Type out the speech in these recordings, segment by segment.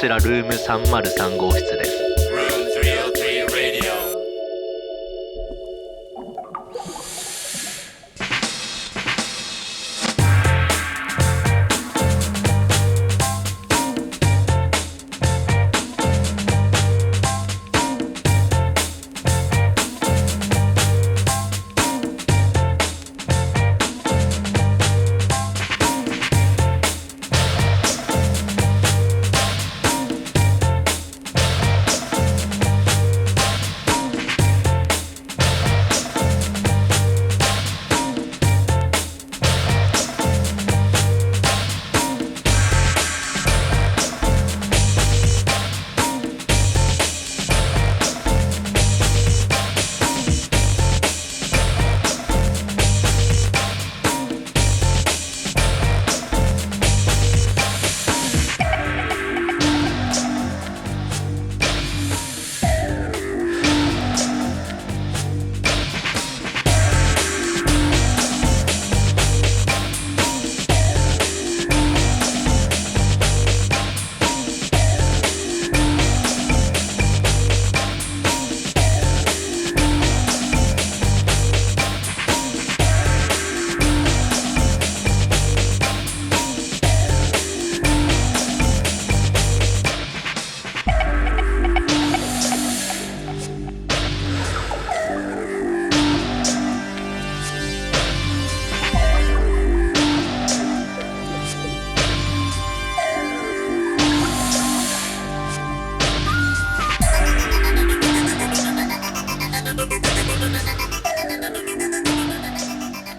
ちらルーム303号室です。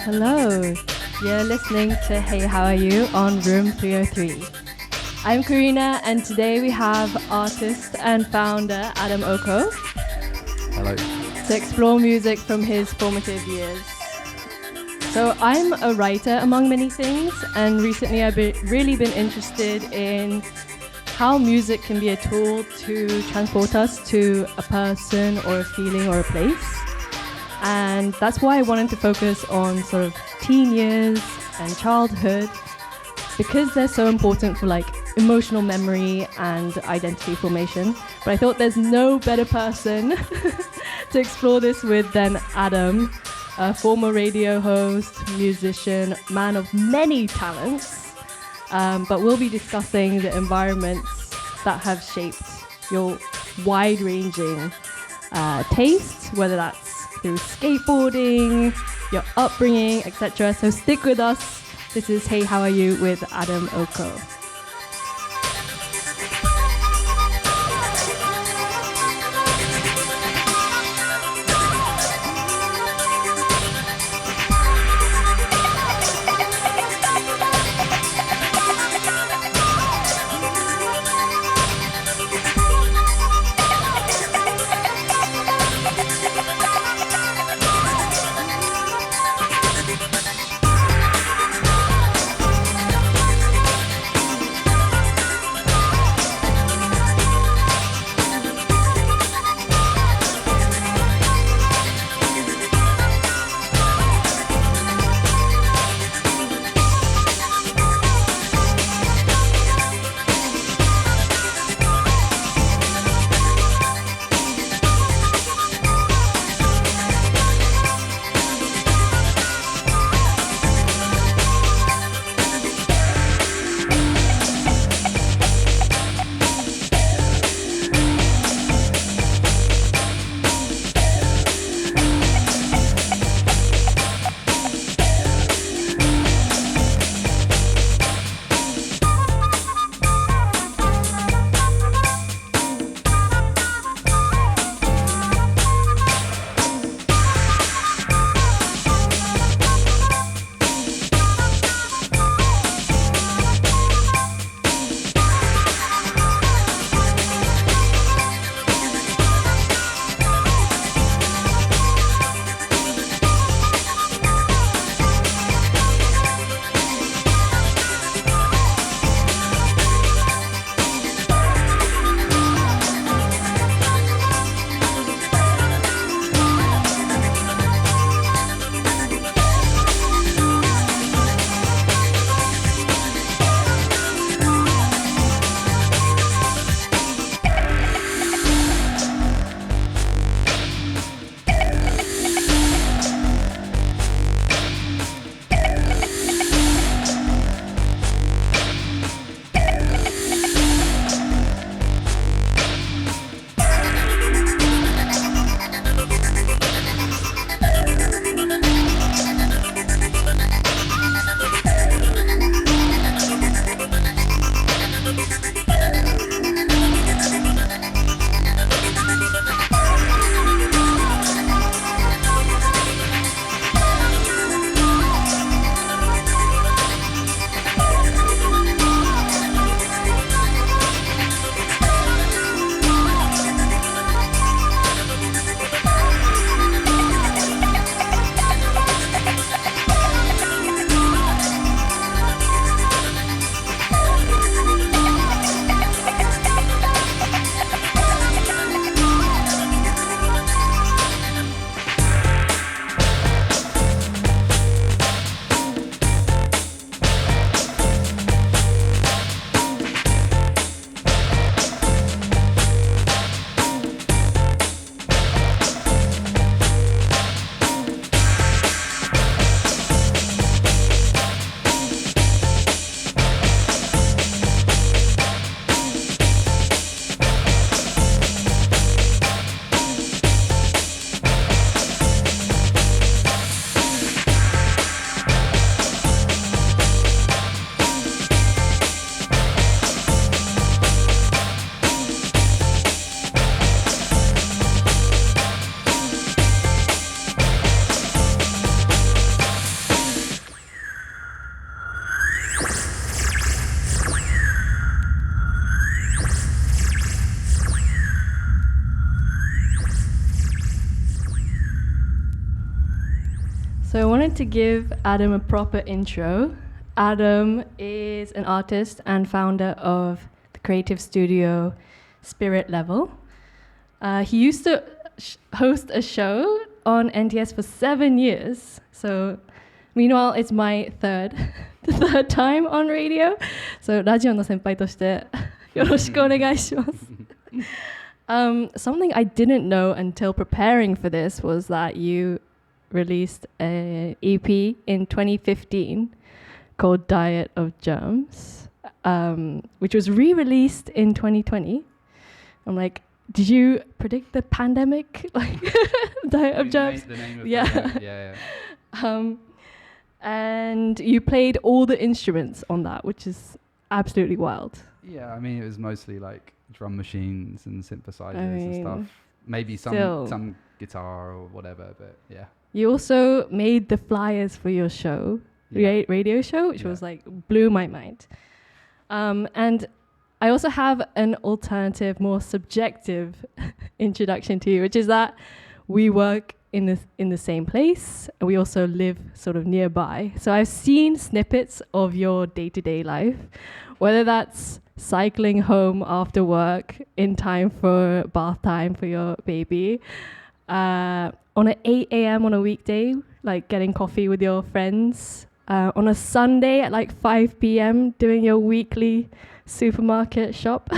Hello, you're listening to Hey How Are You on Room 303. I'm Carina, and today we have artist and founder Adam Oko. Hello. To explore music from his formative years. So I'm a writer among many things, and recently I've really been interested in how music can be a tool to transport us to a person or a feeling or a place. And that's why I wanted to focus on sort of teen years and childhood, because they're so important for like emotional memory and identity formation. But I thought there's no better person to explore this with than Adam, a former radio host, musician, man of many talents. But we'll be discussing the environments that have shaped your wide-ranging tastes, whether that's through skateboarding, your upbringing, etc. So stick with us. This is Hey How Are You with Adam Oko. wanted to give Adam a proper intro. Adam is an artist and founder of the creative studio Spirit Level. He used to host a show on NTS for 7 years. So, meanwhile, it's my the third time on radio. So, ラジオの先輩としてよろしくお願いします。Something I didn't know until preparing for this was that you released an EP in 2015 called Diet of Germs, which was re-released in 2020. I'm like, did you predict the pandemic? Like, Diet of Germs? The name of yeah. And you played all the instruments on that, which is absolutely wild. Yeah, I mean, it was mostly like drum machines and synthesizers and stuff. Maybe some guitar or whatever, but yeah. You also made the flyers for your show, radio show, which was like blew my mind. And I also have an alternative, more subjective introduction to you, which is that we work in the same place. And we also live sort of nearby. So I've seen snippets of your day-to-day life, whether that's cycling home after work in time for bath time for your baby, on an 8 a.m. on a weekday, like getting coffee with your friends, on a Sunday at like 5 p.m. doing your weekly supermarket shop.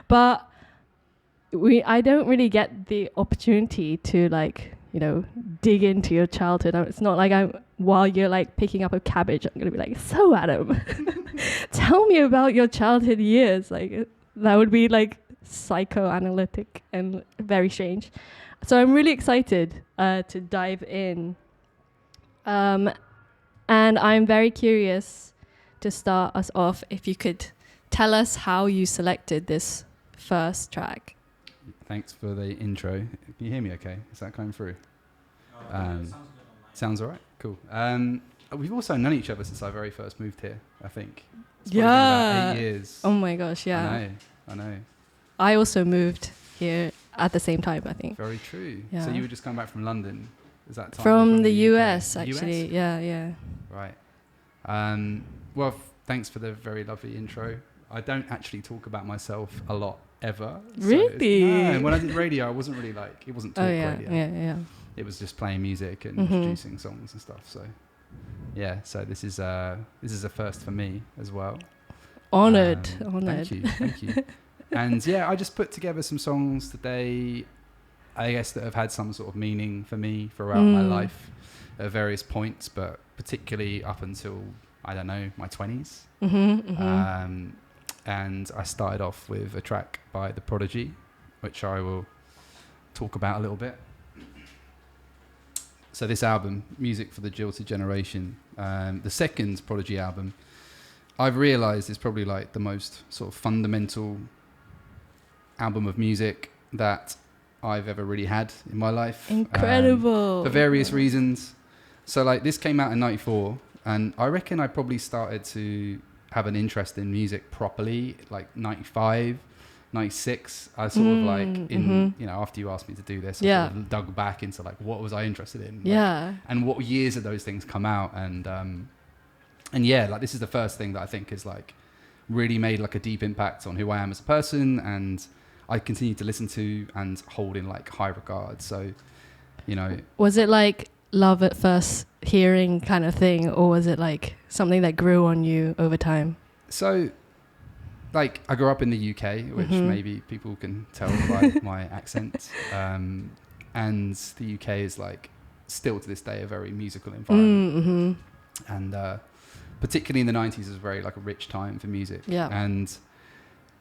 But I don't really get the opportunity to like, you know, dig into your childhood. It's not like while you're like picking up a cabbage, I'm going to be like, so Adam, tell me about your childhood years. Like that would be like psychoanalytic and very strange. So I'm really excited to dive in. And I'm very curious to start us off if you could tell us how you selected this first track. Thanks for the intro. Can you hear me okay? Is that coming through? Sounds all right. Cool. We've also known each other since I very first moved here, I think. It's been about 8 years. Oh my gosh, yeah. I know. I also moved here at the same time, I think. Very true. Yeah. So you were just coming back from London? Is that time? From the UK? US, actually. US? Yeah. Right. Well, thanks for the very lovely intro. I don't actually talk about myself a lot, ever. Really? No, when I did radio, I wasn't really like, it wasn't talk radio. Yeah. It was just playing music and introducing songs and stuff. So, yeah. So this is a first for me as well. Honored. Thank you. And yeah, I just put together some songs today, I guess, that have had some sort of meaning for me throughout my life at various points, but particularly up until, I don't know, my 20s. And I started off with a track by The Prodigy, which I will talk about a little bit. So this album, Music for the Jilted Generation, the second Prodigy album, I've realised is probably like the most sort of fundamental album of music that I've ever really had in my life. Incredible. For various reasons. So like this came out in 94, and I reckon I probably started to have an interest in music properly like 95, 96. I sort of like in, you know, after you asked me to do this, I sort of dug back into like what was I interested in? Like, and what years did those things come out? And yeah, like this is the first thing that I think is like really made like a deep impact on who I am as a person, and I continue to listen to and hold in like high regard. So, you know. Was it like love at first hearing kind of thing, or was it like something that grew on you over time? So, like I grew up in the UK, which maybe people can tell by my accent. And the UK is like still to this day a very musical environment. And particularly in the 90s, it was very like a rich time for music. Yeah. And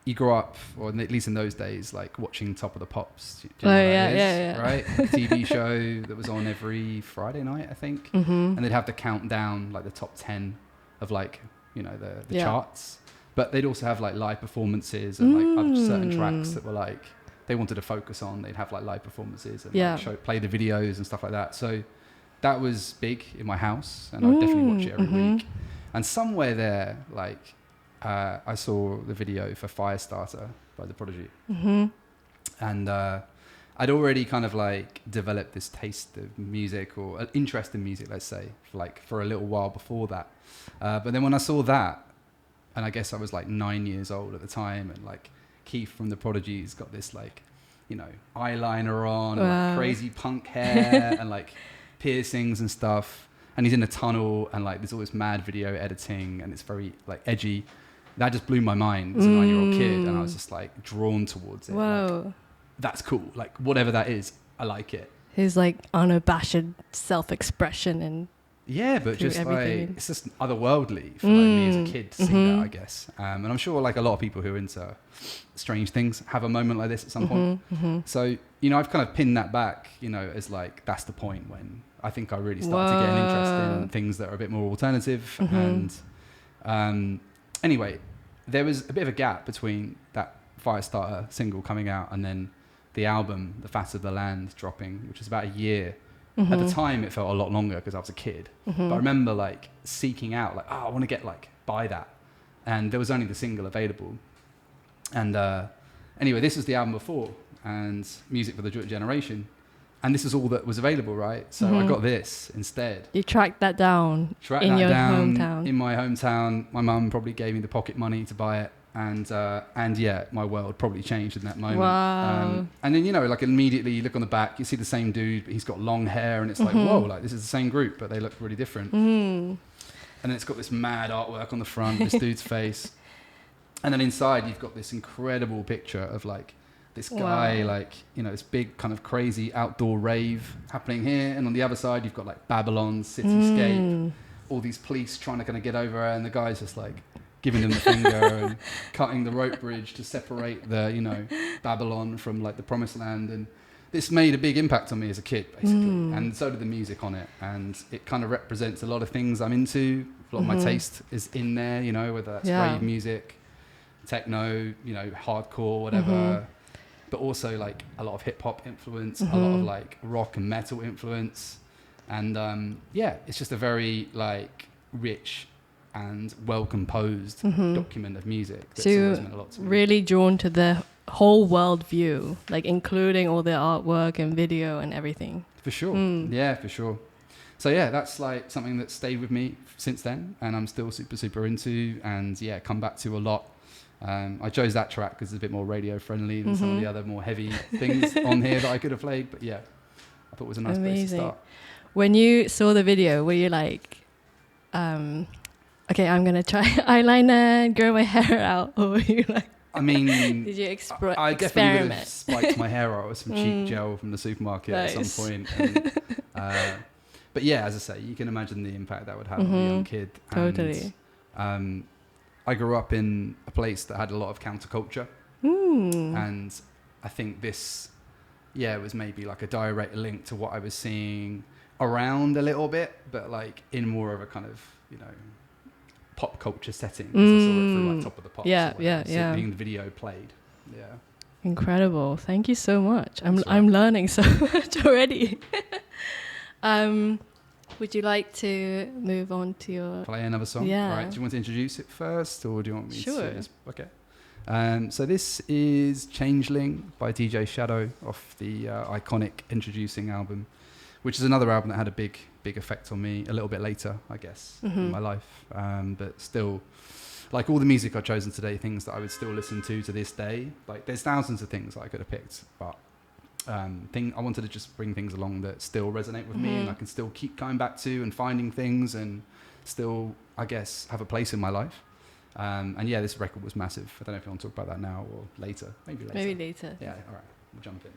you grew up, or at least in those days, like watching Top of the Pops. Do you know what that is? Right? A TV show that was on every Friday night, I think. And they'd have to count down like the top 10 of like, you know, the charts. But they'd also have like live performances and like other certain tracks that were like, they wanted to focus on. They'd have like live performances and like play the videos and stuff like that. So that was big in my house, and I would definitely watch it every week. And somewhere there, like, I saw the video for Firestarter by The Prodigy. And I'd already kind of like developed this taste of music or an interest in music, let's say, for a little while before that. But then when I saw that, and I guess I was like 9 years old at the time, and like Keith from the Prodigy's got this like, you know, eyeliner on, and like crazy punk hair and like piercings and stuff. And he's in a tunnel, and like there's all this mad video editing, and it's very like edgy. That just blew my mind as a 9-year-old kid, and I was just like drawn towards it. Wow. Like, that's cool. Like whatever that is, I like it. His like unabashed self-expression and yeah, but just everything. Like it's just otherworldly for like me as a kid to see that, I guess. And I'm sure like a lot of people who are into strange things have a moment like this at some point. So you know, I've kind of pinned that back, you know, as like that's the point when I think I really started to get an interest in things that are a bit more alternative. And anyway, there was a bit of a gap between that Firestarter single coming out and then the album, The Fat of the Land, dropping, which was about a year. At the time, it felt a lot longer because I was a kid. But I remember like seeking out, like, oh, I want to get like buy that, and there was only the single available. And anyway, this was the album before, and Music for the Generation, and this is all that was available, right? So I got this instead. You tracked that down in your hometown. In my hometown, my mum probably gave me the pocket money to buy it. And yeah, my world probably changed in that moment. Wow. And then, you know, like immediately you look on the back, you see the same dude, but he's got long hair, and it's like, whoa, like this is the same group, but they look really different. And then it's got this mad artwork on the front, this dude's face. And then inside you've got this incredible picture of like this guy, like, you know, this big kind of crazy outdoor rave happening here. And on the other side, you've got like Babylon's cityscape, all these police trying to kind of get over, and the guy's just like giving them the finger and cutting the rope bridge to separate the, you know, Babylon from like the promised land. And this made a big impact on me as a kid, basically. And so did the music on it. And it kind of represents a lot of things I'm into. A lot of my taste is in there, you know, whether that's rave music, techno, you know, hardcore, whatever. But also like a lot of hip hop influence, a lot of like rock and metal influence. And yeah, it's just a very like rich and well-composed document of music that's always meant a lot to me. Really drawn to the whole world view, like including all the artwork and video and everything. For sure. Yeah, for sure. So yeah, that's like something that stayed with me since then, and I'm still super into, and yeah, come back to a lot. I chose that track because it's a bit more radio friendly than some of the other more heavy things on here that I could have played, but yeah, I thought it was a nice place to start. When you saw the video, were you like, okay, I'm gonna try eyeliner, grow my hair out, or were you like? I mean, did you I definitely would have spiked my hair out with some cheap gel from the supermarket at some point. And, but yeah, as I say, you can imagine the impact that would have on a young kid. Totally. And, I grew up in a place that had a lot of counterculture, and I think this, was maybe like a direct link to what I was seeing around a little bit, but like in more of a kind of, you know, pop culture setting. I saw it through like Top of the Pops. Being the video played. Yeah. Incredible. Thank you so much. I'm learning so much already. Would you like to move on to your... Play another song? Yeah. Right. Do you want to introduce it first, or do you want me to... Just, okay. So this is Changeling by DJ Shadow off the iconic Introducing album, which is another album that had a big effect on me a little bit later, I guess, in my life. But still, like all the music I've chosen today, things that I would still listen to this day. Like there's thousands of things I could have picked, but I wanted to just bring things along that still resonate with me, and I can still keep going back to and finding things, and still, I guess, have a place in my life. And yeah, this record was massive. I don't know if you want to talk about that now or later. Maybe later. Yeah, all right. We'll jump in.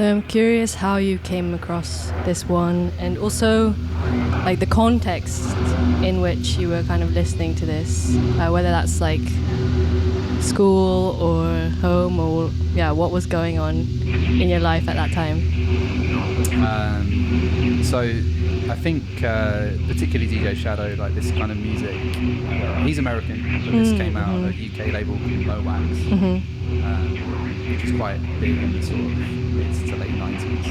So I'm curious how you came across this one, and also like the context in which you were kind of listening to this, whether that's like school or home, or what was going on in your life at that time. So I think particularly DJ Shadow, like this kind of music, he's American, but this came out on a UK label called Low Wax, which is quite big in the sort of mid to late 90s.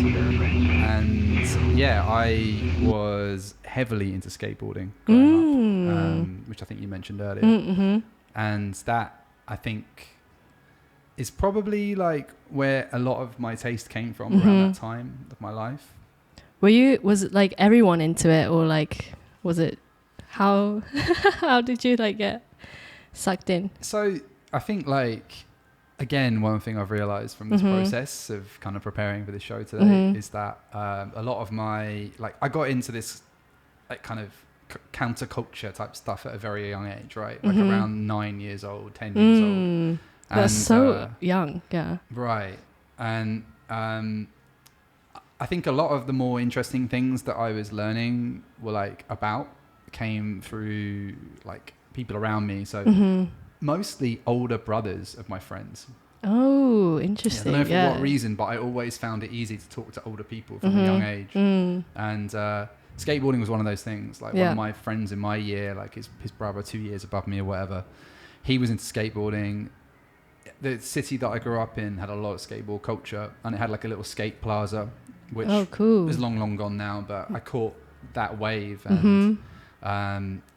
And yeah, I was heavily into skateboarding growing up, which I think you mentioned earlier. And that, I think, is probably like where a lot of my taste came from around that time of my life. Was it like everyone into it, or like was it how did you like get sucked in? So I think like, again, one thing I've realized from this process of kind of preparing for this show today is that a lot of my, like, I got into this like kind of counterculture type stuff at a very young age, right? Like around 9 years old, 10 years old. That's so young, yeah. Right. And I think a lot of the more interesting things that I was learning were like came through like people around me. So mostly older brothers of my friends. Oh, interesting. I don't know for what reason, but I always found it easy to talk to older people from a young age. And skateboarding was one of those things. Like one of my friends in my year, like his brother 2 years above me or whatever, he was into skateboarding. The city that I grew up in had a lot of skateboard culture, and it had like a little skate plaza, which is long gone now, but I caught that wave. And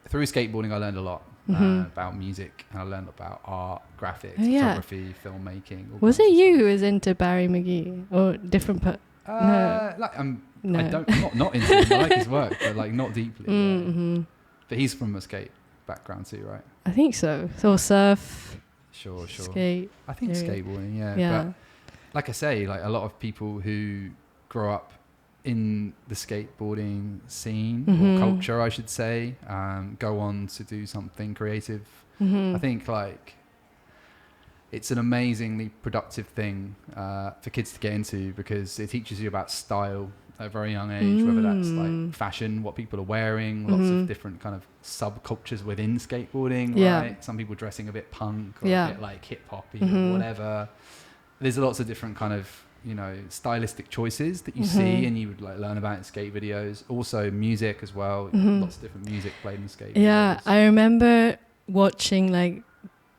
through skateboarding, I learned a lot about music, and I learned about art, graphics, photography, filmmaking. Was it you who was into Barry McGee, or different? No. Like I'm not into him. I like his work, but like not deeply. But he's from a skate background too, right? I think so. So surf. Sure. Skate. I think skateboarding, yeah. But like I say, like a lot of people who grow up in the skateboarding scene or culture, I should say, go on to do something creative. I think like it's an amazingly productive thing for kids to get into, because it teaches you about style at a very young age, whether that's like fashion, what people are wearing, lots of different kind of subcultures within skateboarding, right? Some people dressing a bit punk or a bit like hip hoppy or whatever. There's lots of different kind of, you know, stylistic choices that you see and you would like learn about in skate videos. Also music as well. Lots of different music played in skate videos. I remember watching like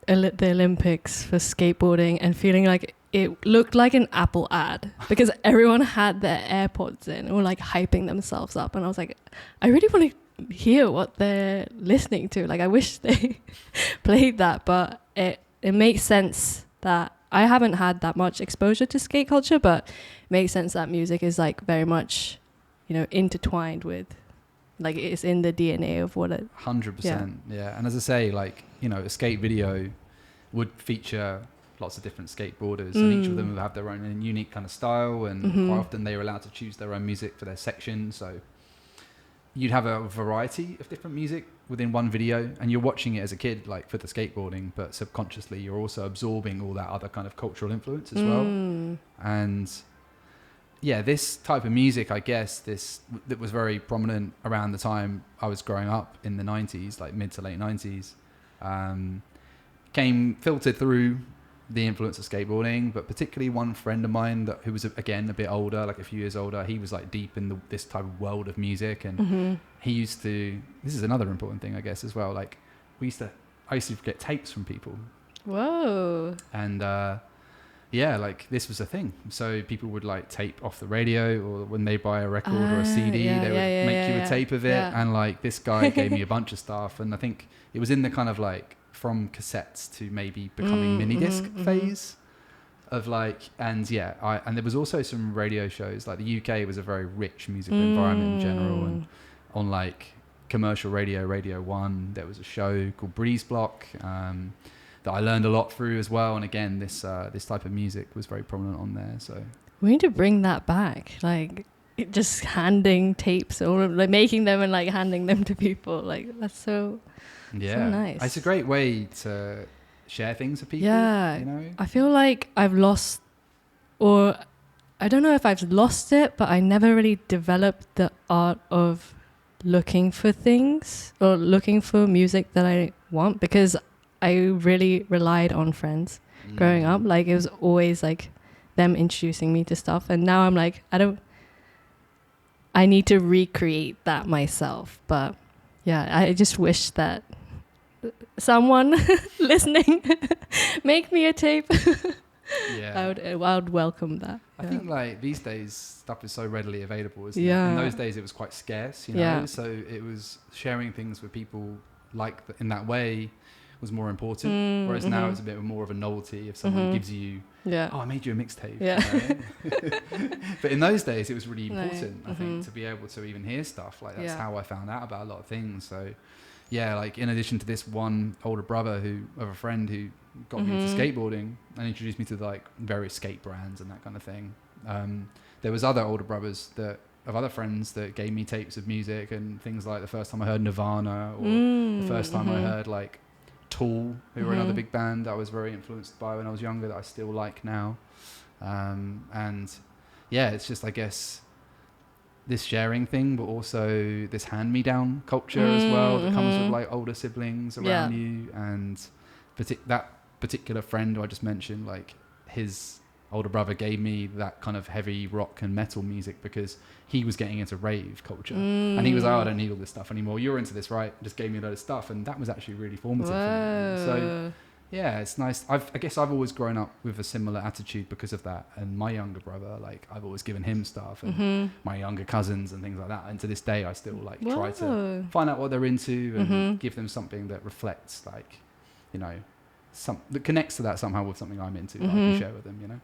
the Olympics for skateboarding and feeling like it looked like an Apple ad, because everyone had their AirPods in or like hyping themselves up, and I was like, I really want to hear what they're listening to. Like I wish they played that, but it makes sense that I haven't had that much exposure to skate culture, but it makes sense that music is like very much, you know, intertwined with, like it's in the DNA of what it. 100%. Yeah. And as I say, like, you know, a skate video would feature lots of different skateboarders, and each of them will have their own unique kind of style, and quite often they are allowed to choose their own music for their section. So you'd have a variety of different music within one video, and you're watching it as a kid, like for the skateboarding, but subconsciously you're also absorbing all that other kind of cultural influence as well. And yeah, this type of music, I guess, that was very prominent around the time I was growing up in the 90s, like mid to late 90s, filtered through the influence of skateboarding, but particularly one friend of mine who was again a bit older, like a few years older, he was like deep in this type of world of music, and he used to, this is another important thing I guess as well, like I used to get tapes from people. Whoa. And like this was a thing, so people would like tape off the radio, or when they buy a record or a CD, they would make you a tape of it, and like this guy gave me a bunch of stuff, and I think it was in the kind of like from cassettes to maybe becoming mini disc phase of like, and there was also some radio shows, like the UK was a very rich musical environment in general, and on like commercial Radio 1, there was a show called Breeze Block that I learned a lot through as well, and again this type of music was very prominent on there. So we need to bring that back, like just handing tapes or like making them and like handing them to people, like that's so nice. It's a great way to share things with people. Yeah, you know? I feel like I've lost, or I don't know if I've lost it, but I never really developed the art of looking for things or looking for music that I want, because I really relied on friends growing up. Like, it was always like them introducing me to stuff, and now I'm like, I need to recreate that myself. But yeah, I just wish that someone listening make me a tape. Yeah, I would welcome that. I think like these days stuff is so readily available, isn't Yeah. it? In those days it was quite scarce, you know. Yeah. So it was sharing things with people like in that way was more important. Whereas now it's a bit more of a novelty if someone gives you, oh, I made you a mixtape. Yeah. You know? But in those days it was really important, I think, to be able to even hear stuff. Like that's how I found out about a lot of things. So yeah, like in addition to this one older brother of a friend who got me into skateboarding and introduced me to like various skate brands and that kind of thing. There was other older brothers of other friends that gave me tapes of music and things like the first time I heard Nirvana, or the first time I heard like Tool, who were another big band I was very influenced by when I was younger that I still like now. And yeah, it's just, I guess, this sharing thing, but also this hand-me-down culture as well that comes with like older siblings around you. And that particular friend who I just mentioned, like his older brother gave me that kind of heavy rock and metal music because he was getting into rave culture. And he was like, oh, I don't need all this stuff anymore. You're into this, right? Just gave me a load of stuff. And that was actually really formative for me. So yeah, it's nice. I guess I've always grown up with a similar attitude because of that. And my younger brother, like I've always given him stuff, and my younger cousins and things like that. And to this day, I still like try to find out what they're into and give them something that reflects, like, you know, that connects to that somehow with something I'm into that I can share with them, you know.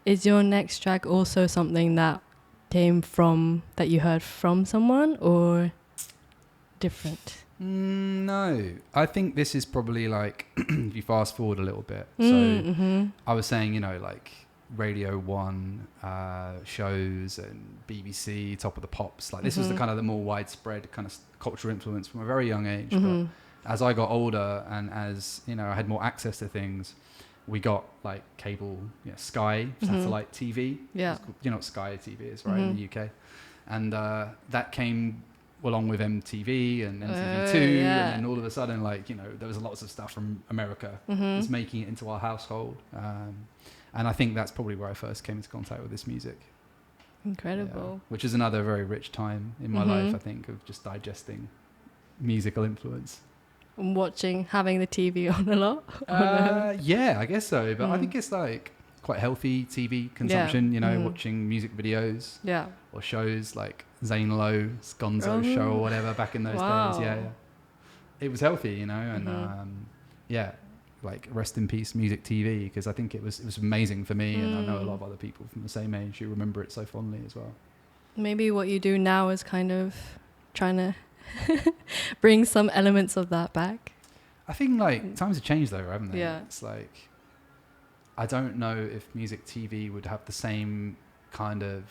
Is your next track also something that came from, that you heard from someone, or different? No, I think this is probably like, if you fast forward a little bit. So I was saying, you know, like Radio 1 shows and BBC, Top of the Pops. Like this was the kind of the more widespread kind of cultural influence from a very young age. But as I got older and as, you know, I had more access to things, we got like cable, Sky, satellite TV. Yeah. You know what Sky TV is, right, in the UK. And that came along with MTV and MTV2, and then all of a sudden, like, you know, there was lots of stuff from America that's making it into our household. And I think that's probably where I first came into contact with this music. Incredible. Which is another very rich time in my life, I think, of just digesting musical influence. And having the TV on a lot? Yeah, I guess so. But I think it's like quite healthy TV consumption, you know, watching music videos or shows like Zane Lowe's Gonzo show or whatever back in those days. Yeah. It was healthy, you know, and like rest in peace Music TV, because I think it was amazing for me, and I know a lot of other people from the same age who remember it so fondly as well. Maybe what you do now is kind of trying to bring some elements of that back. I think like times have changed though, haven't they? Yeah. It's like, I don't know if music TV would have the same kind of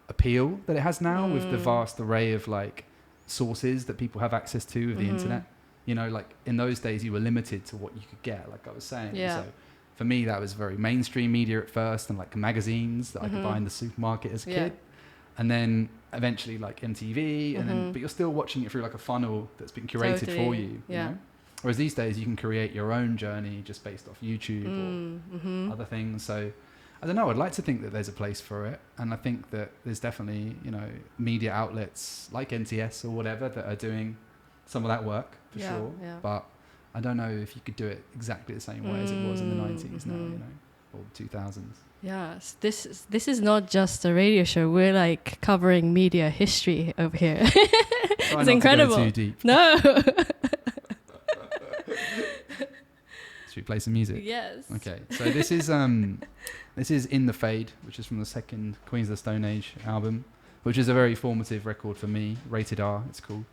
appeal that it has now with the vast array of like sources that people have access to with the internet. You know, like in those days you were limited to what you could get, like I was saying. So for me that was very mainstream media at first, and like magazines that I could buy in the supermarket as a kid. And then eventually like MTV, and then, but you're still watching it through like a funnel that's been curated for you, you know? Whereas these days you can create your own journey just based off YouTube or other things. So I don't know, I'd like to think that there's a place for it. And I think that there's definitely, you know, media outlets like NTS or whatever that are doing some of that work for sure. But I don't know if you could do it exactly the same way as it was in the 90s now, you know, or 2000s. Yes, this is not just a radio show. We're like covering media history over here. It's incredible. To go too deep. No. Should we play some music? Yes. Okay, so this is In the Fade, which is from the second Queens of the Stone Age album, which is a very formative record for me. Rated R, it's called.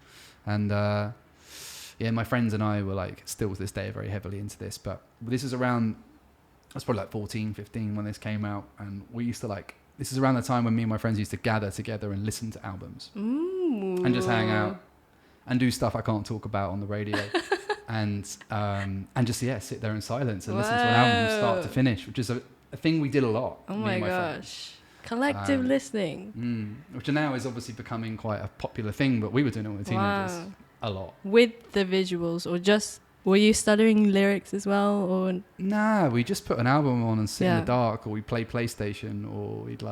And my friends and I were like still to this day very heavily into this. But this is around, I was probably like 14, 15 when this came out, and we used to like, this is around the time when me and my friends used to gather together and listen to albums and just hang out and do stuff I can't talk about on the radio. And just sit there in silence and listen to an album from start to finish, which is a thing we did a lot. Oh my gosh. Collective listening. Which now is obviously becoming quite a popular thing, but we were doing it with teenagers a lot. With the visuals, or just, were you studying lyrics as well? Or Nah, we just put an album on and sit in the dark, or we'd play PlayStation, or we'd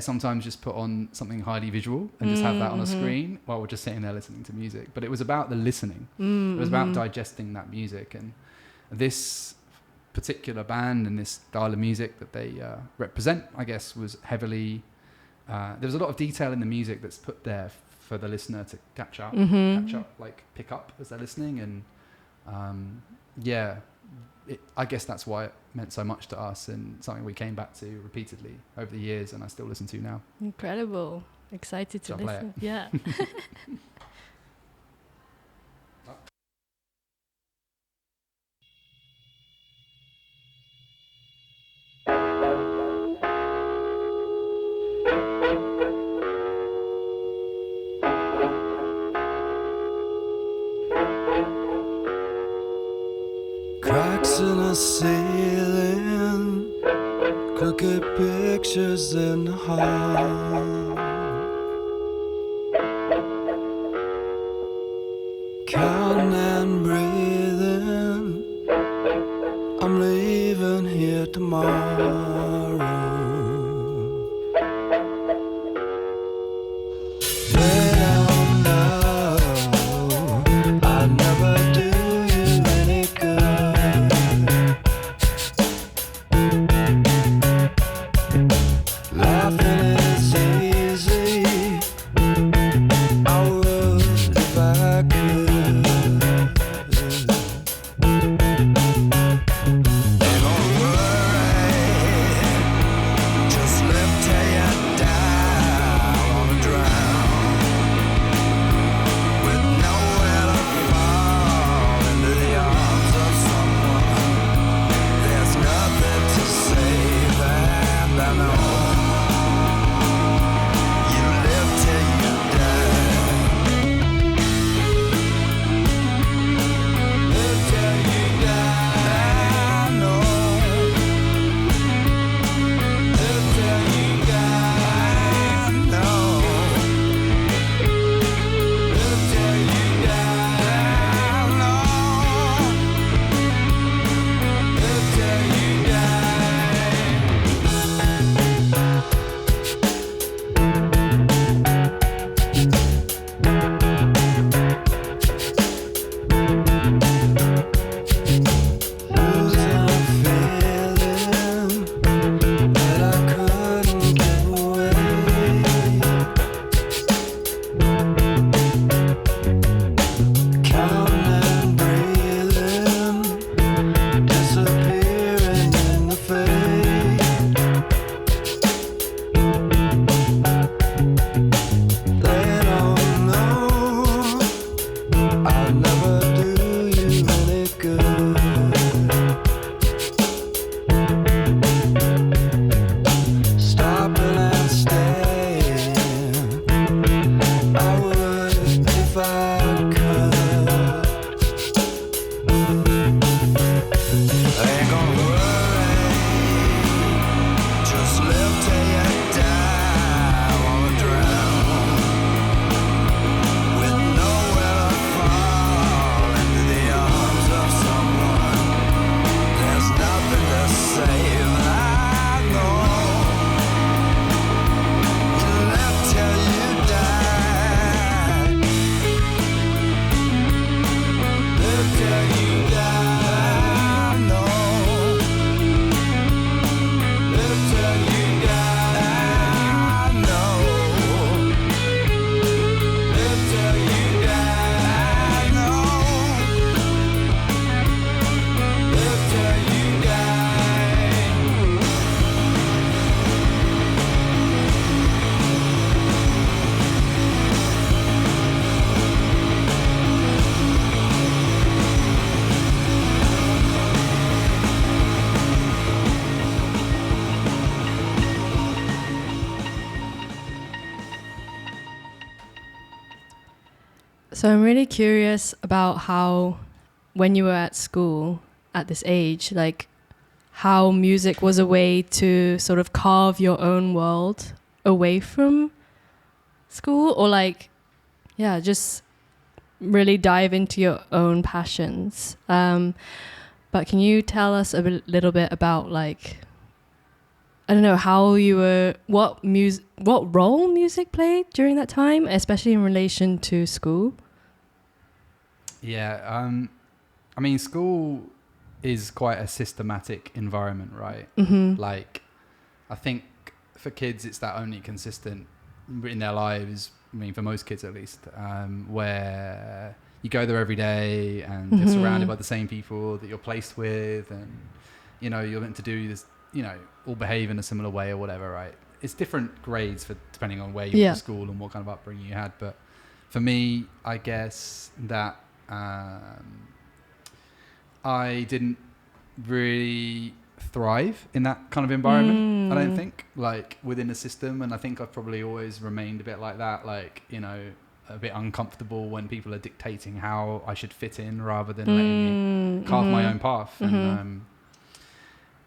sometimes just put on something highly visual and just have that on a screen while we're just sitting there listening to music. But it was about the listening. It was about digesting that music. And this particular band and this style of music that they represent, I guess, was heavily... there was a lot of detail in the music that's put there for the listener to catch up, like pick up as they're listening. And I guess that's why it meant so much to us, and something we came back to repeatedly over the years, and I still listen to now. Incredible. Excited to listen. Yeah. Cracks in the ceiling, crooked pictures in the hall. Counting and breathing, I'm leaving here tomorrow. They don't know I never do you any good. Laughing is easy, I would if I could. Ain't gonna worry, just live till you die. I wanna drown with nowhere to fall into the arms of someone. There's nothing to save, and I know you live till you die. Live till you die. I know. Live till you die. I know. Live till you die. I know. Live till you losing a feeling that I couldn't give away. Counting and breathing, disappearing in the fade. They don't know I'll never do you any good. Stopping and staying, I would if I could. Ain't gonna worry, just live till you die. I wanna drown with nowhere to fall into the arms of someone. There's nothing to save, I know. You live till you die. Live till you die, I know. Live till you die, I know. Live till you die, I know. Live till you die. So I'm really curious about how, when you were at school at this age, like, how music was a way to sort of carve your own world away from school, or like, yeah, just really dive into your own passions. But can you tell us a little bit about, like, I don't know, how you were, what role music played during that time, especially in relation to school? Yeah, I mean, school is quite a systematic environment, right? Like, I think for kids, it's that only consistent in their lives, I mean, for most kids at least, where you go there every day and you're surrounded by the same people that you're placed with, and, you know, you're meant to do this, you know, all behave in a similar way or whatever, right? It's different grades for depending on where you went to school and what kind of upbringing you had. But for me, I guess that I didn't really thrive in that kind of environment, I don't think, like within the system. And I think I've probably always remained a bit like that, like, you know, a bit uncomfortable when people are dictating how I should fit in rather than letting me carve my own path.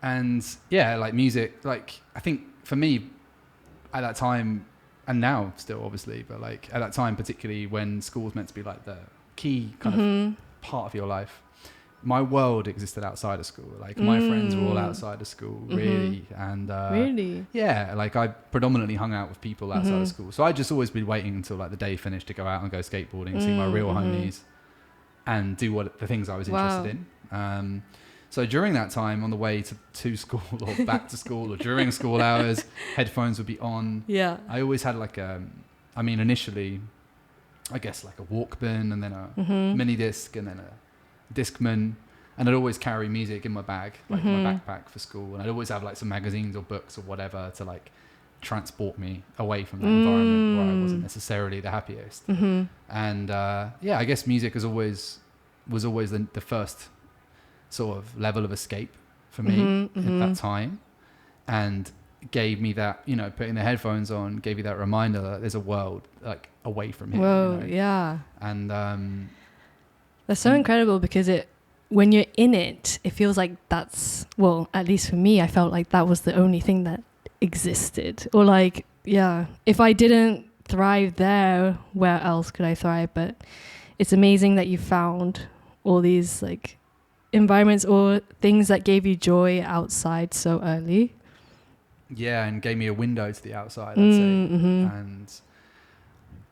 And yeah, like music, like I think for me at that time, and now still obviously, but like at that time particularly when school was meant to be like the key kind of part of your life, my world existed outside of school. Like my friends were all outside of school, really. And really? Yeah, like I predominantly hung out with people outside of school. So I'd just always be waiting until like the day finished to go out and go skateboarding, see my real homies and do the things I was interested in. So during that time on the way to school or back to school or during school hours, headphones would be on. Yeah. I always had like initially, I guess like a Walkman and then a mini disc and then a Discman, and I'd always carry music in my bag, like in my backpack for school, and I'd always have like some magazines or books or whatever to like transport me away from that environment where I wasn't necessarily the happiest. And yeah, I guess music was always the first sort of level of escape for me at that time, and gave me that, you know, putting the headphones on gave you that reminder that there's a world like away from here. Whoa, you know? yeah. And that's so incredible, because when you're in it, it feels like that's, well, at least for me, I felt like that was the only thing that existed. Or like, yeah, if I didn't thrive there, where else could I thrive? But it's amazing that you found all these like environments or things that gave you joy outside so early. Yeah, and gave me a window to the outside, I'd say. And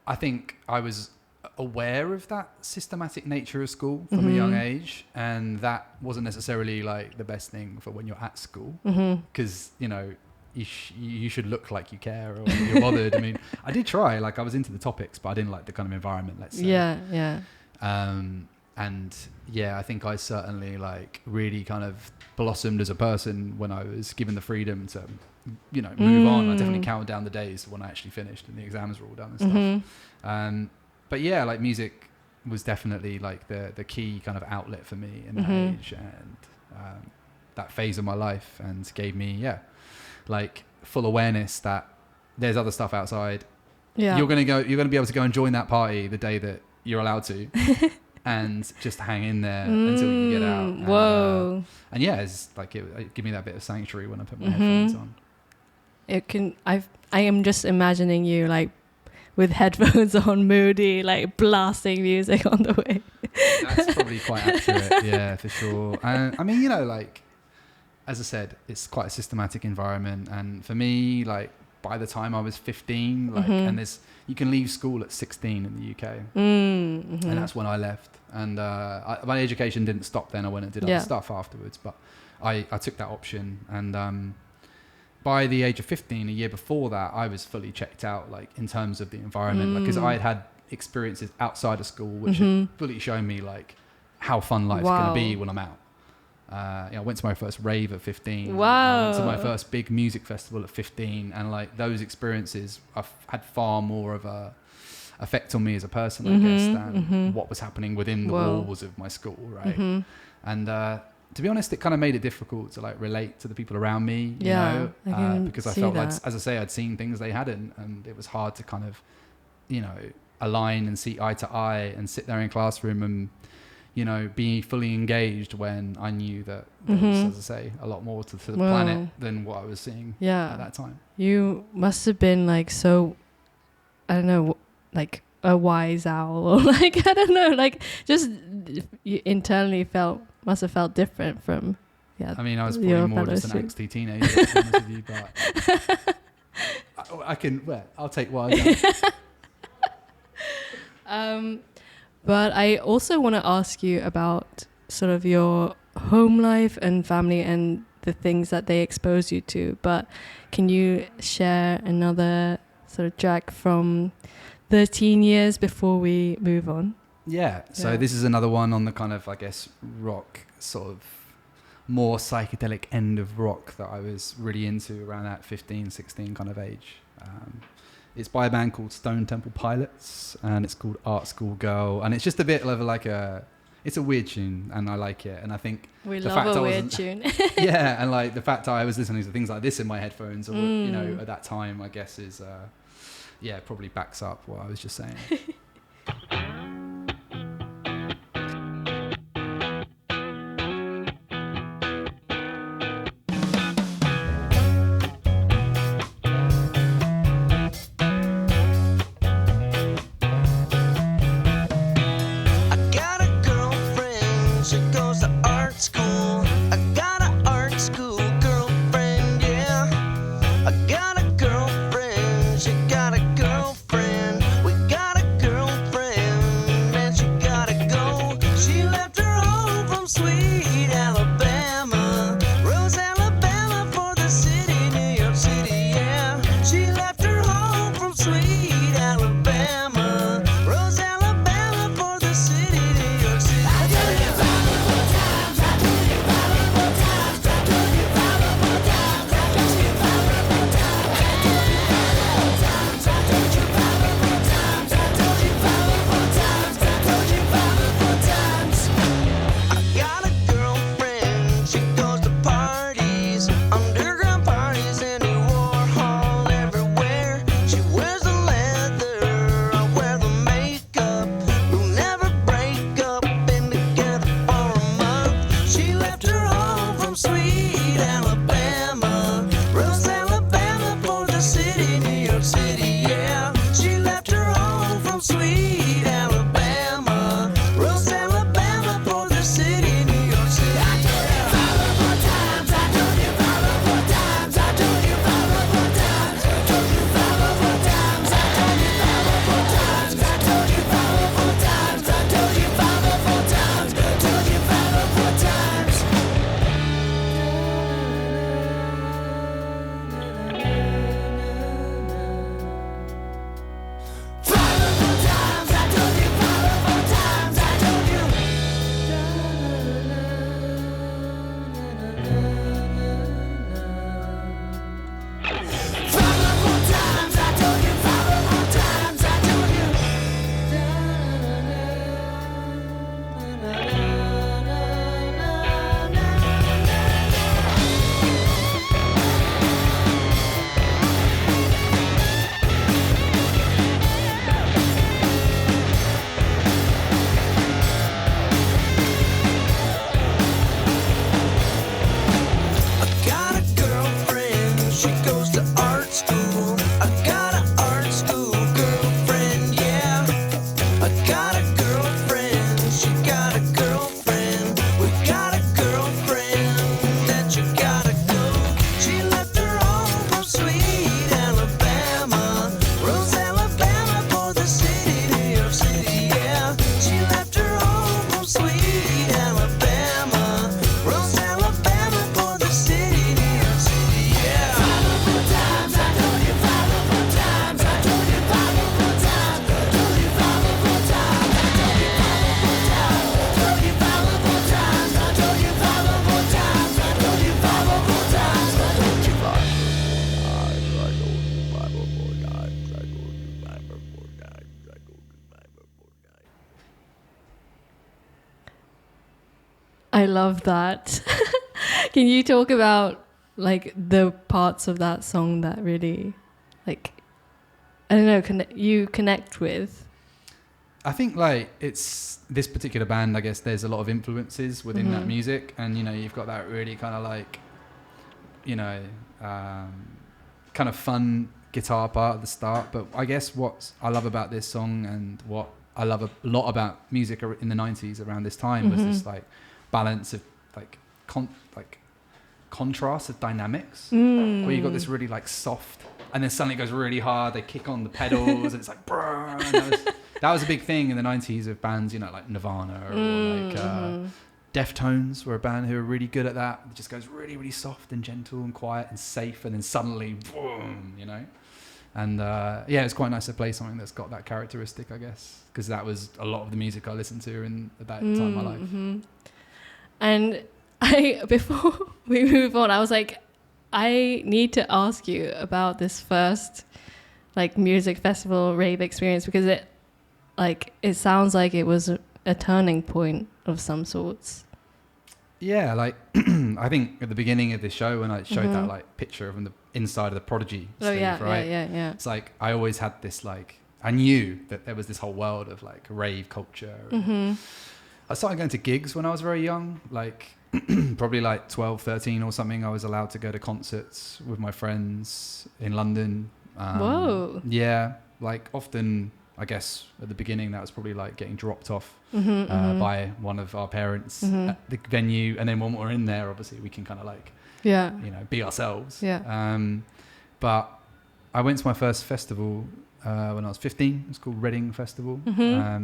I think I was aware of that systematic nature of school from a young age, and that wasn't necessarily like the best thing for when you're at school, because you know you should look like you care or you're bothered. I mean, I did try, like I was into the topics, but I didn't like the kind of environment, let's say. And yeah, I think I certainly like really kind of blossomed as a person when I was given the freedom to, you know, move on. I definitely counted down the days when I actually finished and the exams were all done and stuff. But yeah, like music was definitely like the key kind of outlet for me in that age and that phase of my life, and gave me, like full awareness that there's other stuff outside. Yeah. You're going to be able to go and join that party the day that you're allowed to and just hang in there until you get out. And, whoa. And yeah, it's like it give me that bit of sanctuary when I put my headphones on. I am just imagining you like with headphones on, moody, like blasting music on the way. That's probably quite accurate, yeah, for sure. And I mean, you know, like, as I said, it's quite a systematic environment. And for me, like, by the time I was 15, like, and you can leave school at 16 in the UK. And that's when I left. And my education didn't stop then. I went and did other stuff afterwards. But I took that option. And by the age of 15, a year before that, I was fully checked out, like in terms of the environment, because I had experiences outside of school which had fully shown me like how fun life's going to be when I'm out. I went to my first rave at 15. I went to my first big music festival at 15, and like those experiences had far more of a effect on me as a person, I guess, than what was happening within the walls of my school, right? And to be honest, it kind of made it difficult to like relate to the people around me, you know, because I felt like, as I say, I'd seen things they hadn't, and it was hard to kind of, you know, align and see eye to eye and sit there in classroom and, you know, be fully engaged when I knew that there was, as I say, a lot more to the planet than what I was seeing at that time. You must have been like so, I don't know, like a wise owl, or like, I don't know, like just you internally must have felt different from, I mean, I was probably more just an angsty teenager, to be honest with you, but I'll take what I got. But I also want to ask you about sort of your home life and family and the things that they expose you to. But can you share another sort of track from the teen years before we move on? Yeah. So this is another one on the kind of, I guess, rock sort of more psychedelic end of rock that I was really into around that 15, 16 kind of age. It's by a band called Stone Temple Pilots, and it's called Art School Girl, and it's just a bit of like it's a weird tune, and I like it, and I think we love a weird tune. Yeah, and like the fact that I was listening to things like this in my headphones, or you know, at that time, I guess is probably backs up what I was just saying. I love that. Can you talk about like the parts of that song that really, like, I don't know, you connect with? I think like it's this particular band, I guess there's a lot of influences within that music, and you know, you've got that really kind of like, you know, kind of fun guitar part at the start. But I guess what I love about this song, and what I love a lot about music in the 90s around this time, was this like balance of like contrast of dynamics, where you got this really like soft, and then suddenly it goes really hard. They kick on the pedals, and it's like, and that was a big thing in the 90s of bands, you know, like Nirvana or like Deftones were a band who were really good at that. It just goes really, really soft and gentle and quiet and safe, and then suddenly, boom, you know. And yeah, it's quite nice to play something that's got that characteristic, I guess, because that was a lot of the music I listened to at that time of my life. And before we move on, I was like, I need to ask you about this first like music festival rave experience, because it sounds like it was a turning point of some sorts. Yeah, like I think at the beginning of the show when I showed that like picture from the inside of the Prodigy sleeve, right? Yeah. It's like I always had this like, I knew that there was this whole world of like rave culture. I started going to gigs when I was very young, like probably like 12, 13 or something. I was allowed to go to concerts with my friends in London. Whoa. Yeah, like often, I guess at the beginning that was probably like getting dropped off by one of our parents at the venue, and then when we're in there, obviously we can kind of like, you know, be ourselves. But I went to my first festival when I was 15. It was called Reading Festival.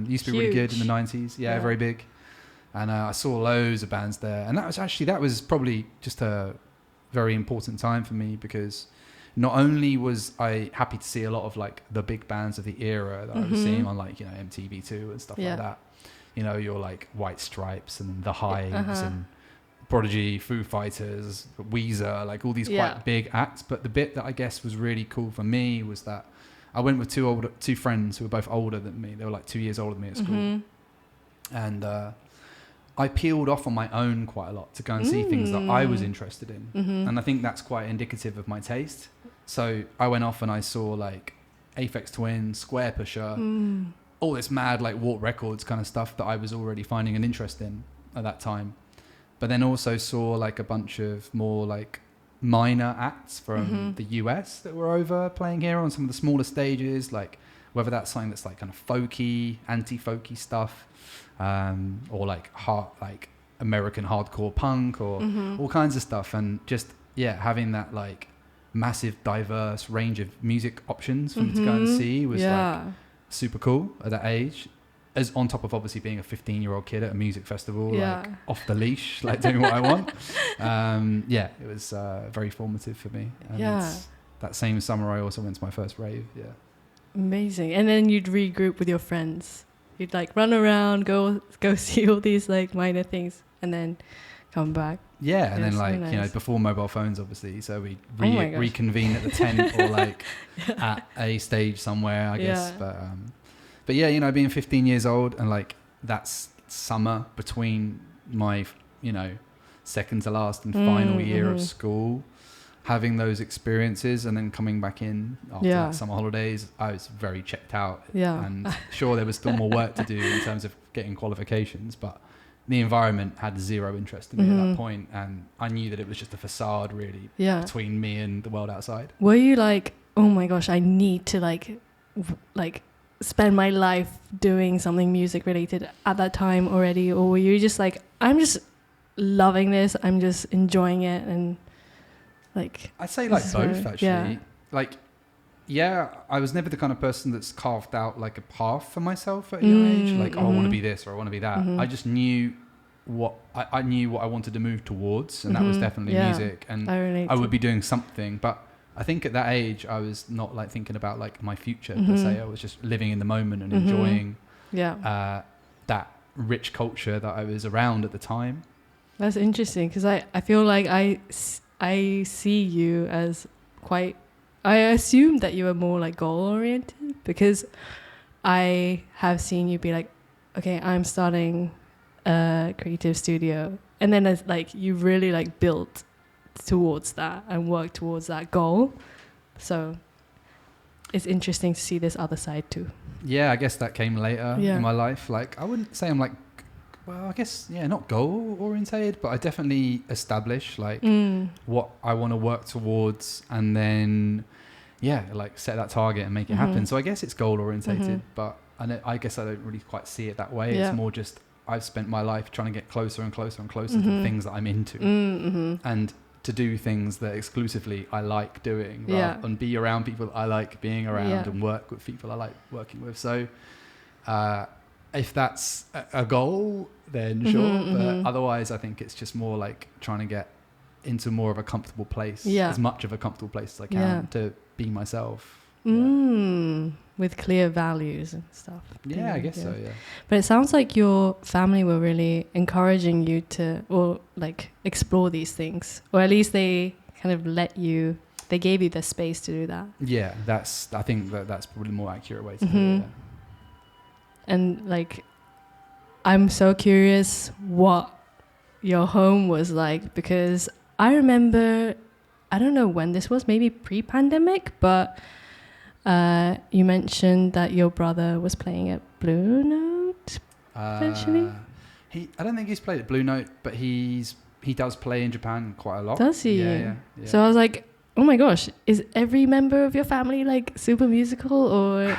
Used to be really good in the 90s. Yeah, very big. And I saw loads of bands there, and that was probably just a very important time for me, because not only was I happy to see a lot of like the big bands of the era that I was seeing on like, you know, MTV2 and stuff like that. You know, your like White Stripes and The Hives and Prodigy, Foo Fighters, Weezer, like all these quite big acts. But the bit that I guess was really cool for me was that I went with two friends who were both older than me. They were like 2 years older than me at school. And I peeled off on my own quite a lot to go and see things that I was interested in. And I think that's quite indicative of my taste. So I went off and I saw like Aphex Twin, Square Pusher, all this mad like Warp Records kind of stuff that I was already finding an interest in at that time. But then also saw like a bunch of more like minor acts from the US that were over playing here on some of the smaller stages, like whether that's something that's like kind of folky, anti-folky stuff, or like American hardcore punk, or all kinds of stuff. And just having that like massive diverse range of music options for me to go and see was like super cool at that age, as on top of obviously being a 15-year-old kid at a music festival, like off the leash, like doing what I want. It was very formative for me. And that same summer I also went to my first rave. Amazing. And then you'd regroup with your friends. You'd like run around, go see all these like minor things, and then come back. Yeah, and then like, you know, before mobile phones, obviously, so we reconvene at the tent or like at a stage somewhere, I guess. But yeah, you know, being 15 years old and like that's summer between my, you know, second to last and final year of school, having those experiences and then coming back in after like summer holidays, I was very checked out. And sure, there was still more work to do in terms of getting qualifications, but the environment had zero interest in me at that point, and I knew that it was just a facade really between me and the world outside. Were you like, oh my gosh, I need to like spend my life doing something music related at that time already, or were you just like, I'm just loving this, I'm just enjoying it, and like I'd say like both actually. Like I was never the kind of person that's carved out like a path for myself at a young age, like I want to be this or I want to be that. I just knew what I knew what I wanted to move towards, and that was definitely music, and I would be doing something. But I think at that age I was not like thinking about like my future per se. I was just living in the moment and enjoying that rich culture that I was around at the time. That's interesting, because I feel like I see you as quite, I assumed that you were more like goal oriented, because I have seen you be like, okay, I'm starting a creative studio, and then it's like you really like built towards that and worked towards that goal. So it's interesting to see this other side too. Yeah, I guess that came later in my life. Like, I wouldn't say I'm like, well, I guess, not goal orientated, but I definitely establish like what I want to work towards, and then, like set that target and make it happen. So I guess it's goal orientated, but I guess I don't really quite see it that way. It's more just, I've spent my life trying to get closer and closer and closer to the things that I'm into, and to do things that exclusively I like doing, and be around people that I like being around, and work with people I like working with. So if that's a goal, then sure, but otherwise I think it's just more like trying to get into more of a comfortable place, as much of a comfortable place as I can, to be myself. With clear values and stuff. Yeah, I guess so, yeah. But it sounds like your family were really encouraging you to, or like, explore these things, or at least they kind of they gave you the space to do that. Yeah, I think that's probably a more accurate way to do it. Yeah. And like, I'm so curious what your home was like, because I remember, I don't know when this was, maybe pre-pandemic, but you mentioned that your brother was playing at Blue Note, eventually. I don't think he's played at Blue Note, but he does play in Japan quite a lot. Does he? Yeah. So I was like, oh my gosh, is every member of your family like super musical, or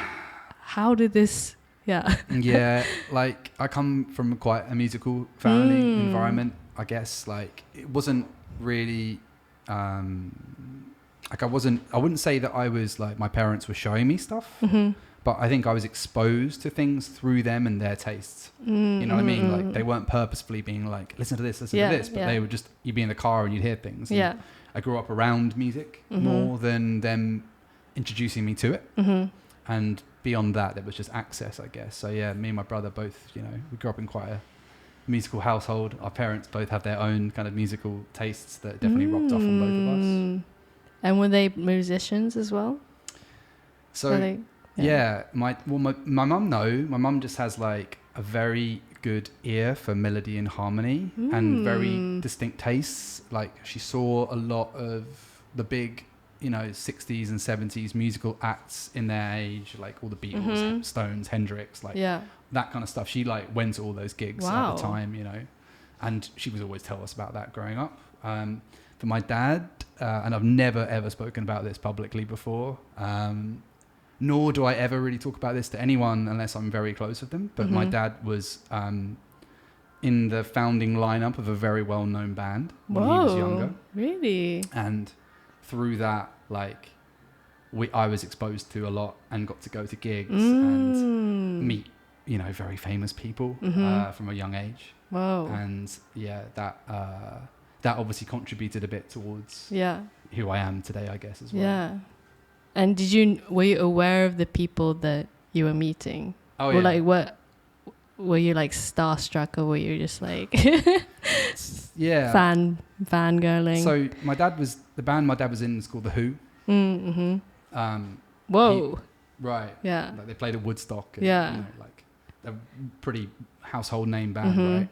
how did this? Yeah, like I come from quite a musical family environment, I guess. Like, it wasn't really like I wouldn't say that I was like, my parents were showing me stuff, but I think I was exposed to things through them and their tastes. You know what I mean? Like, they weren't purposefully being like, listen to this, but they would just, you'd be in the car and you'd hear things. And I grew up around music more than them introducing me to it. And beyond that, there was just access, I guess. So yeah, me and my brother both, we grew up in quite a musical household. Our parents both have their own kind of musical tastes that definitely rubbed off on both of us. And were they musicians as well? So my mum, no. My mum just has like a very good ear for melody and harmony and very distinct tastes. Like, she saw a lot of the big, 60s and 70s musical acts in their age, like all the Beatles, Stones, Hendrix, like that kind of stuff. She like went to all those gigs at the time, and she was always tell us about that growing up. For my dad, and I've never ever spoken about this publicly before, nor do I ever really talk about this to anyone unless I'm very close with them. But my dad was in the founding lineup of a very well-known band when he was younger. Really? And through that, like, I was exposed to a lot and got to go to gigs and meet, very famous people from a young age. Wow. And that obviously contributed a bit towards who I am today, I guess, as well. Yeah. And were you aware of the people that you were meeting? Oh, or like, what were you like starstruck, or were you just like fangirling? So the band my dad was in is called The Who. Whoa. Right. Yeah. Like, they played at Woodstock. And, like a pretty household name band, right?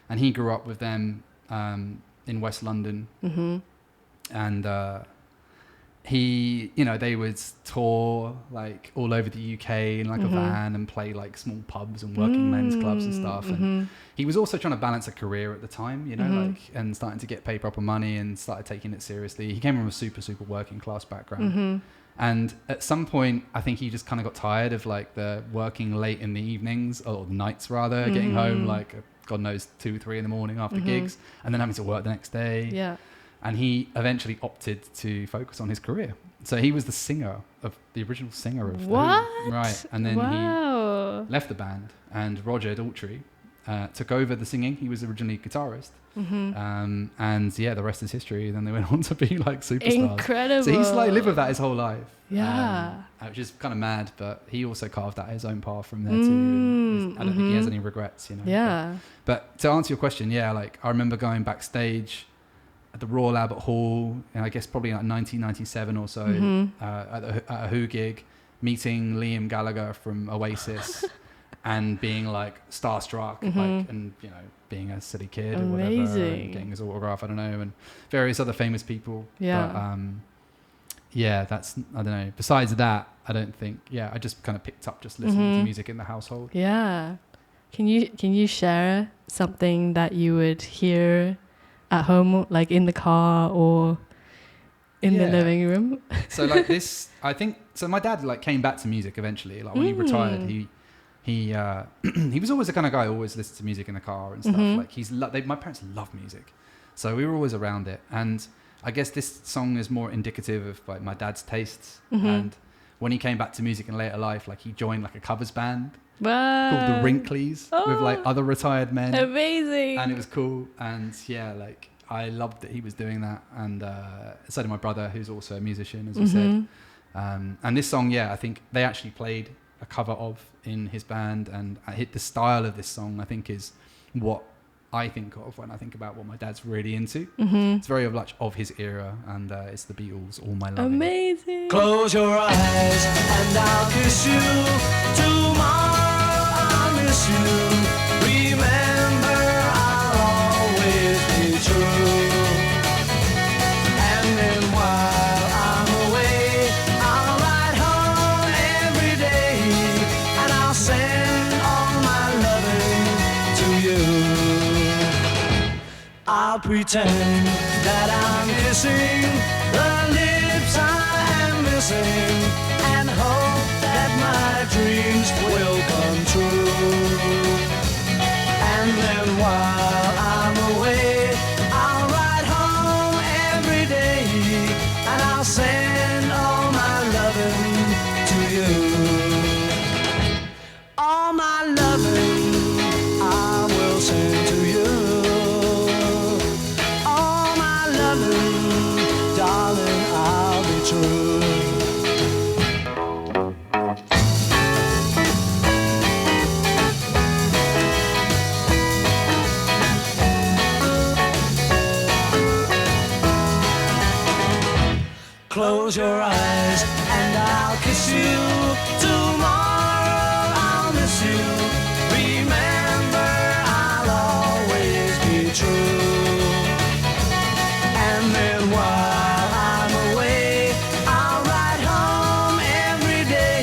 And he grew up with them in West London. And they would tour like all over the UK in like a van and play like small pubs and working men's clubs and stuff. And he was also trying to balance a career at the time, like, and starting to get paid proper money and started taking it seriously. He came from a super, super working class background. And at some point, I think he just kind of got tired of like the working late in the evenings, or nights rather, getting home like, God knows, 2, 3 in the morning after gigs, and then having to work the next day. Yeah. And he eventually opted to focus on his career. So he was the original singer of what? The Who. Right. And then he left the band, and Roger Daltrey took over the singing. He was originally guitarist. And the rest is history. Then they went on to be like superstars. Incredible. So he's like lived with that his whole life. Yeah. Which is kind of mad, but he also carved out his own path from there too. And I don't think he has any regrets, Yeah. But to answer your question, like, I remember going backstage at the Royal Albert Hall, I guess probably like 1997 or so, at a Who gig, meeting Liam Gallagher from Oasis and being like starstruck, like, and being a silly kid or whatever, and getting his autograph, I don't know, and various other famous people. Yeah. But yeah, that's, I don't know. Besides that, I don't think, I just kind of picked up just listening to music in the household. Yeah. Can you share something that you would hear at home, like in the car or in the living room? So like this, I think, so my dad like came back to music eventually. Like when he retired, he was always the kind of guy who always listened to music in the car and stuff. Like my parents love music, so we were always around it. And I guess this song is more indicative of like my dad's tastes. And when he came back to music in later life, like he joined like a covers band called the Wrinklies with like other retired men. Amazing. And it was cool. And like I loved that he was doing that. And so did my brother, who's also a musician, as we said. And this song, I think they actually played a cover of in his band, and I hit the style of this song, I think, is what I think of when I think about what my dad's really into. It's very much of his era, and it's the Beatles, All My Loving. Amazing. Close your eyes and I'll kiss you. Tomorrow I'll miss you. Remember, I'll always be true. And then while I'm away, I'll ride home every day, and I'll send all my loving to you. I'll pretend that I'm kissing the lips I am missing, and hope that my dreams will come true. And then while I'm away, I'll ride home every day, and I'll send all my loving to you. All my loving I will send to you. All my loving, darling, I'll be true. Close your eyes and I'll kiss you. Tomorrow I'll miss you. Remember, I'll always be true. And then while I'm away, I'll ride home every day,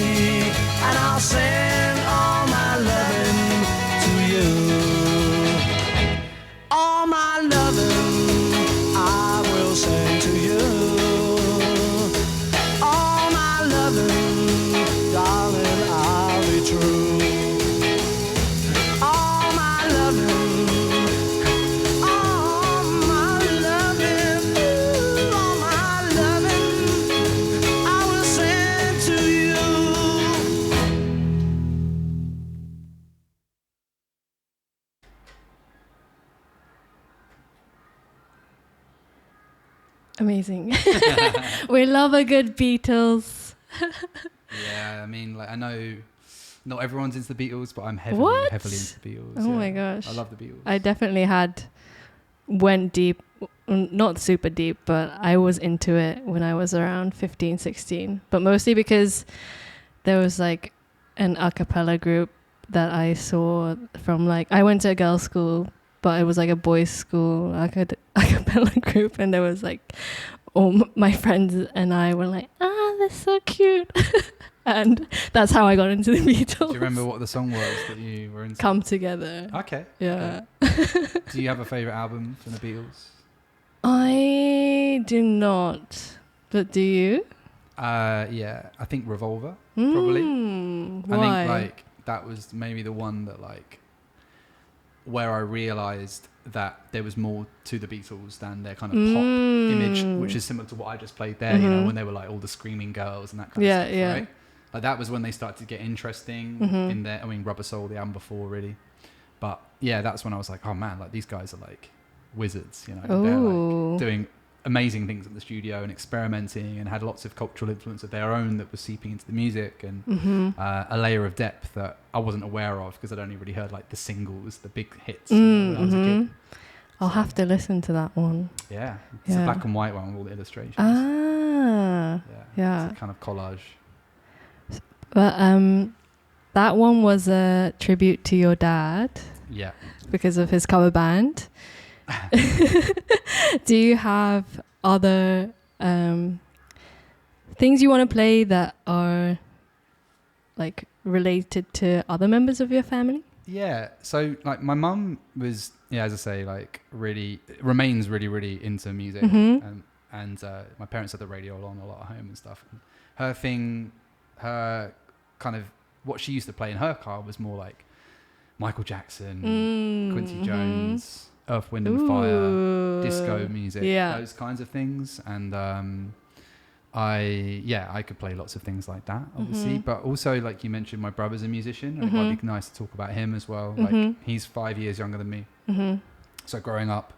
and I'll send all my loving to you. All my loving I will send to you. Darling, I'll be true. All my loving, all my loving, all my loving, I will send to you. Amazing. We love a good Beatles. I mean, like I know not everyone's into the Beatles, but I'm heavily into the Beatles. Oh my gosh. I love the Beatles. I definitely went deep, not super deep, but I was into it when I was around 15, 16. But mostly because there was like an a cappella group that I saw from like, I went to a girls' school, but it was like a boys' school a cappella group, and there was like all my friends and I were like, they're so cute. And that's how I got into the Beatles. Do you remember what the song was that you were into? Come Together. Okay. Yeah. Okay. Do you have a favourite album from the Beatles? I do not. But do you? I think Revolver, probably. Why? I think like that was maybe the one that like where I realised that there was more to the Beatles than their kind of pop image, which is similar to what I just played there, you know, when they were like all the screaming girls and that kind of stuff, right? Like that was when they started to get interesting in their, I mean, Rubber Soul, the album before, really. But yeah, that's when I was like, oh man, like these guys are like wizards, you know. They're like doing amazing things in the studio and experimenting, and had lots of cultural influence of their own that was seeping into the music, and a layer of depth that I wasn't aware of because I'd only really heard like the singles, the big hits, you know, when I was a kid. I'll have to listen to that one. Yeah, it's a black and white one with all the illustrations. Yeah. It's a kind of collage. But that one was a tribute to your dad. Yeah. Because of his cover band. Do you have other things you want to play that are like related to other members of your family? Yeah, so like my mum was, yeah, as I say, like remains really into music, and my parents had the radio on a lot at home and stuff. And her kind of what she used to play in her car was more like Michael Jackson, Quincy Jones, Earth, Wind and Fire, disco music, those kinds of things. And I could play lots of things like that, obviously. But also, like you mentioned, my brother's a musician, and it might be nice to talk about him as well. Like he's 5 years younger than me. So growing up,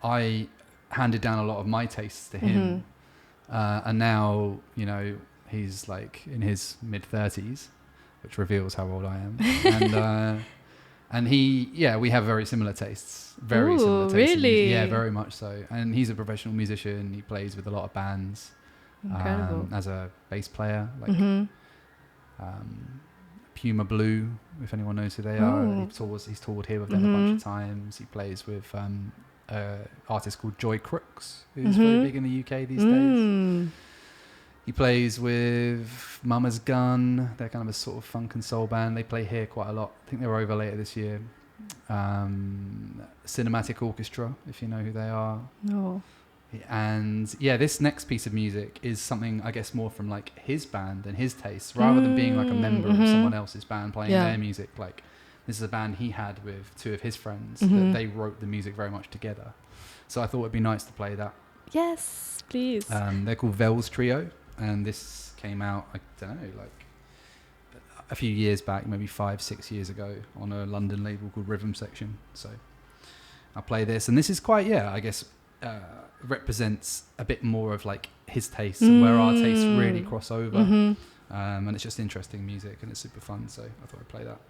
I handed down a lot of my tastes to him. And now, you know, he's like in his mid-30s, which reveals how old I am. And we have very similar tastes. Very similar tastes. Really? Yeah, very much so. And he's a professional musician. He plays with a lot of bands. Incredible. As a bass player, like Puma Blue, if anyone knows who they are. He's toured here with them a bunch of times. He plays with an artist called Joy Crooks, who's very big in the UK these days. He plays with Mama's Gun. They're kind of a sort of funk and soul band. They play here quite a lot. I think they were over later this year. Cinematic Orchestra, if you know who they are. No. And yeah, this next piece of music is something, I guess, more from like his band and his tastes, rather than being like a member of someone else's band playing their music. Like, this is a band he had with two of his friends that they wrote the music very much together. So I thought it'd be nice to play that. Yes, please. They're called Vels Trio, and this came out, I don't know, like a few years back, maybe 5-6 years ago, on a London label called Rhythm Section. So I'll play this, and this is quite, I guess, represents a bit more of like his tastes and where our tastes really cross over. And it's just interesting music, and it's super fun, so I thought I'd play that.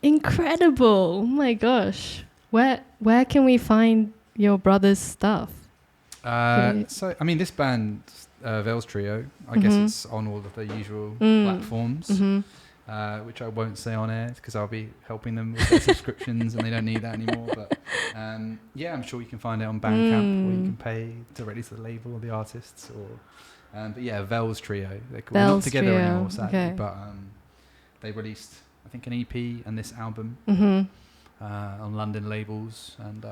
Incredible. Oh my gosh. Where can we find your brother's stuff? So, I mean, this band, Vels Trio, I guess it's on all of the usual platforms, which I won't say on air because I'll be helping them with their subscriptions and they don't need that anymore. But yeah, I'm sure you can find it on Bandcamp, or you can pay directly to the label or the artists. But yeah, Vels Trio. They're not together Trio. anymore, sadly. Okay. But they released, I think, an EP and this album on London labels, and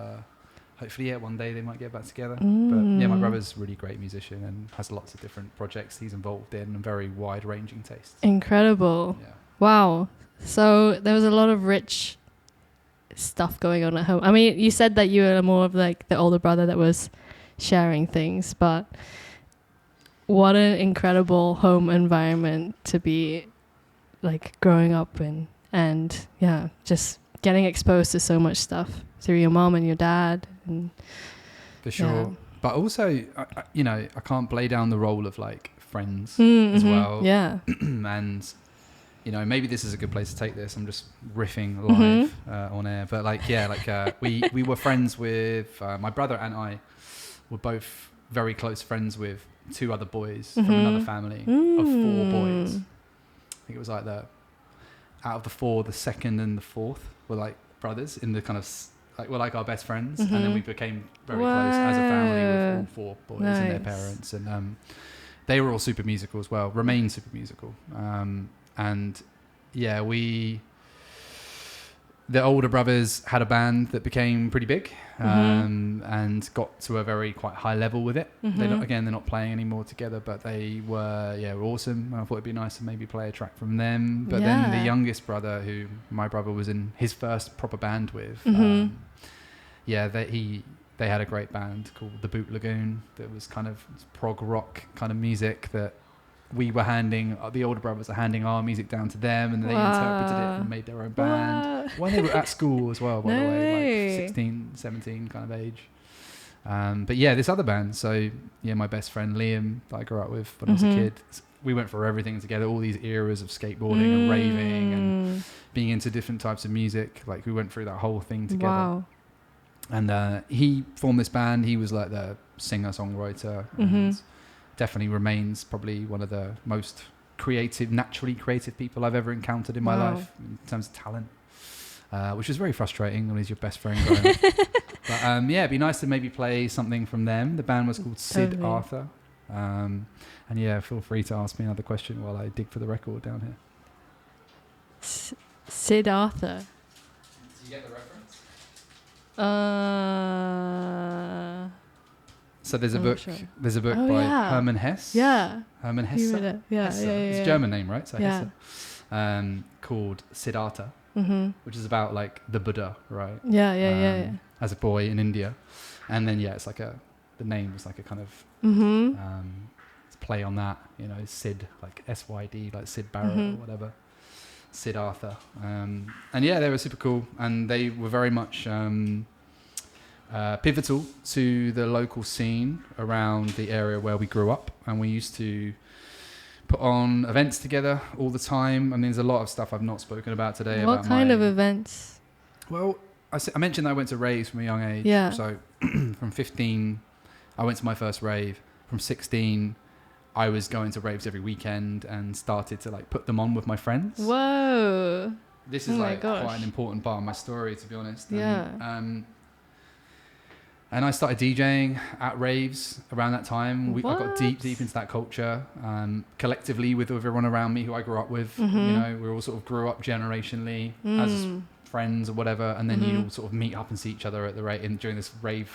hopefully, one day they might get back together. But yeah, my brother's a really great musician and has lots of different projects he's involved in and very wide-ranging tastes. Incredible. Yeah. Wow. So there was a lot of rich stuff going on at home. I mean, you said that you were more of like the older brother that was sharing things, but what an incredible home environment to be like growing up in, and yeah, just getting exposed to so much stuff through your mom and your dad. And for sure. Yeah. But also, I can't play down the role of like friends as well. Yeah. And, maybe this is a good place to take this. I'm just riffing live on air. But we were friends with, my brother and I were both very close friends with two other boys from another family of 4 boys. I think it was like out of the 4, the second and the fourth were like brothers in the kind of we're like our best friends, and then we became very close as a family with all 4 boys and their parents, and they were all super musical as well, remain super musical, and yeah, the older brothers had a band that became pretty big, and got to a very quite high level with it. They're not playing anymore together, but they were awesome. I thought it'd be nice to maybe play a track from them. But then the youngest brother, who my brother was in his first proper band with, they had a great band called the Boot Lagoon that was kind of prog rock kind of music that we were the older brothers are handing our music down to them, and they interpreted it and made their own band. When they were at school as well, by the way, like 16, 17 kind of age. But yeah, this other band. So yeah, my best friend Liam that I grew up with when I was a kid, we went for everything together, all these eras of skateboarding and raving and being into different types of music. Like we went through that whole thing together. Wow. And he formed this band. He was like the singer-songwriter, and definitely remains probably one of the most naturally creative people I've ever encountered in my life in terms of talent, which is very frustrating when he's your best friend growing up. But yeah, it'd be nice to maybe play something from them. The band was called Sid Arthur. And yeah, feel free to ask me another question while I dig for the record down here. Sid Arthur. Do you get the reference? So there's a book. Sure. There's a book by Hermann Hesse. Yeah. Hermann Hesse. Hesse. It's a German name, right? So Hesse. Called Siddhartha, which is about like the Buddha, right? Yeah. As a boy in India, and then it's like the name was like a kind of play on that, Sid, like SYD, like Sid Barrett or whatever. Siddhartha. And yeah, they were super cool, and they were very much pivotal to the local scene around the area where we grew up, and we used to put on events together all the time. And there's a lot of stuff I've not spoken about today. What kind of events? Well, I mentioned that I went to raves from a young age. Yeah. So from 15, I went to my first rave. From 16, I was going to raves every weekend and started to like put them on with my friends. Whoa. This is quite an important part of my story, to be honest. And I started DJing at raves around that time. I got deep into that culture, collectively with everyone around me who I grew up with. We all sort of grew up generationally as friends or whatever, and then you all sort of meet up and see each other at the during this very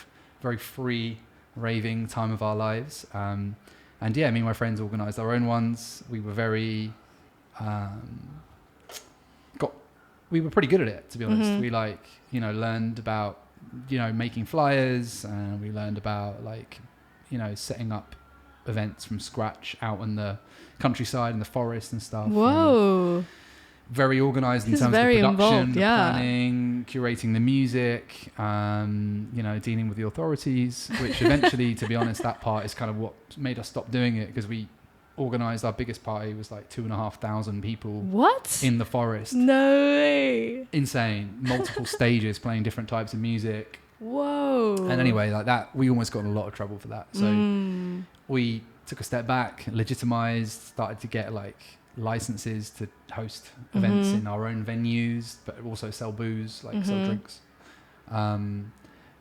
free raving time of our lives. And yeah, me and my friends organised our own ones. We were very we were pretty good at it, to be honest. We learned about making flyers, and we learned about setting up events from scratch out in the countryside and the forest and stuff. Whoa. Very organised in terms of the production, the planning, curating the music, dealing with the authorities, which eventually, to be honest, that part is kind of what made us stop doing it, because we organised our biggest party. Was like 2,500 people What? in the forest. No way. Insane. Multiple stages playing different types of music. Whoa. And anyway, like that, we almost got in a lot of trouble for that. So we took a step back, legitimised, started to get like licenses to host events in our own venues, but also sell booze, like sell drinks.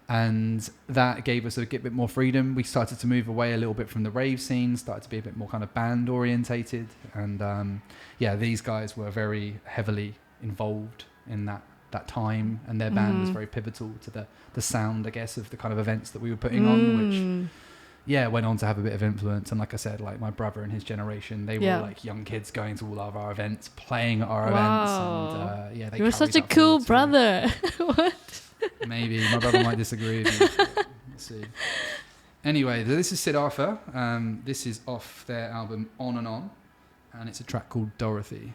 And that gave us a bit more freedom. We started to move away a little bit from the rave scene, started to be a bit more kind of band orientated. And these guys were very heavily involved in that time, and their band was very pivotal to the sound, I guess, of the kind of events that we were putting on, which went on to have a bit of influence. And like I said, like my brother and his generation, they were like young kids going to all of our events, playing at our events, and they you were such a carried that cool forward too. brother. What? Maybe my brother might disagree with me. Let's see. Anyway, this is Sid Arthur. This is off their album On and On, and it's a track called Dorothy.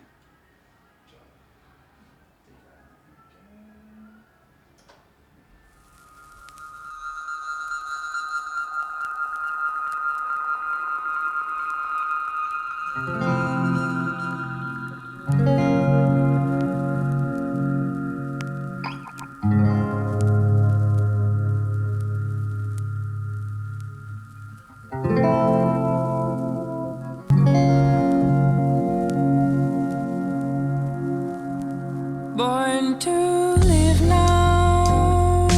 Born to live now,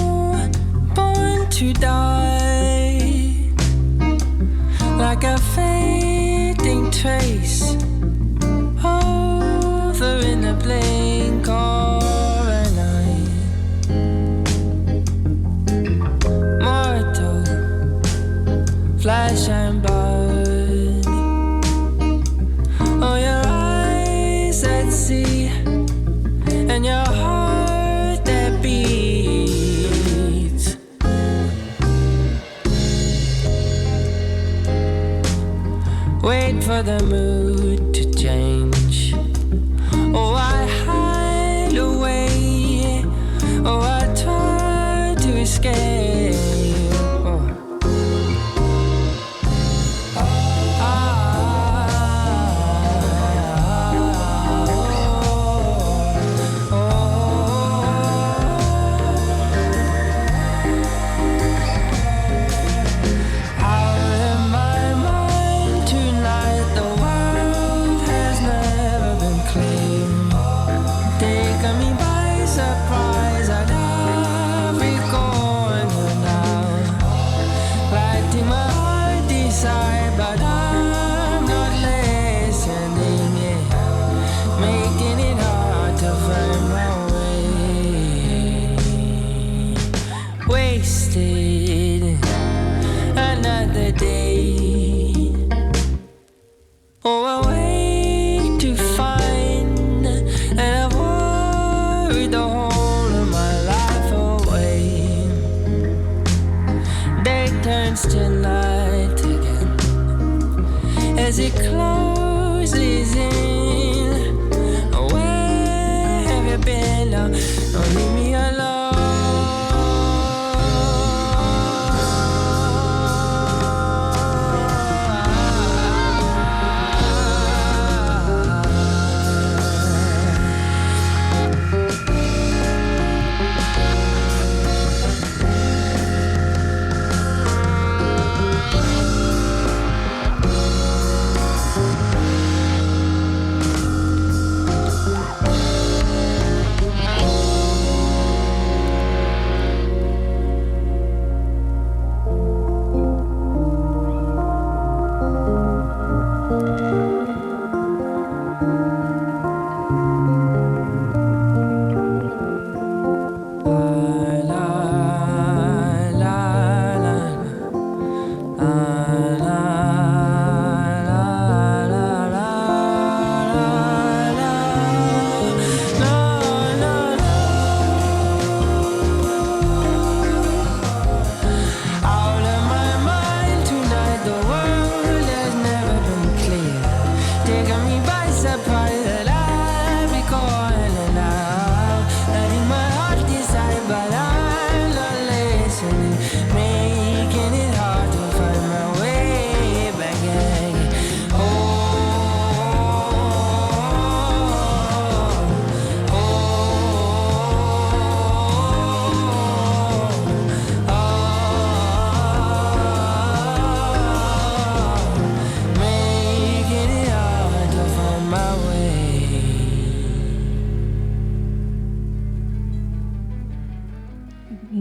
born to die, like a fading trace over in the blink of an eye. Mortal, flesh and blood. Oh, your eyes at sea, and your heart that beats. Wait for the mood to change. Oh, I hide away. Oh, I try to escape. As it closes in, where have you been now? Don't leave me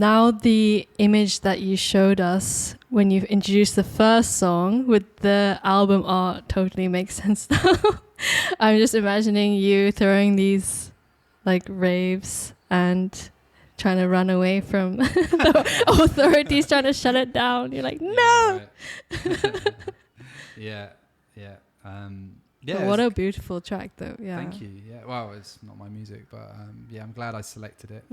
Now the image that you showed us when you introduced the first song with the album art totally makes sense now. I'm just imagining you throwing these like raves and trying to run away from the authorities trying to shut it down. You're like, no! Yeah. But what a beautiful track though. Yeah. Thank you. Yeah. Well, it's not my music, but yeah, I'm glad I selected it.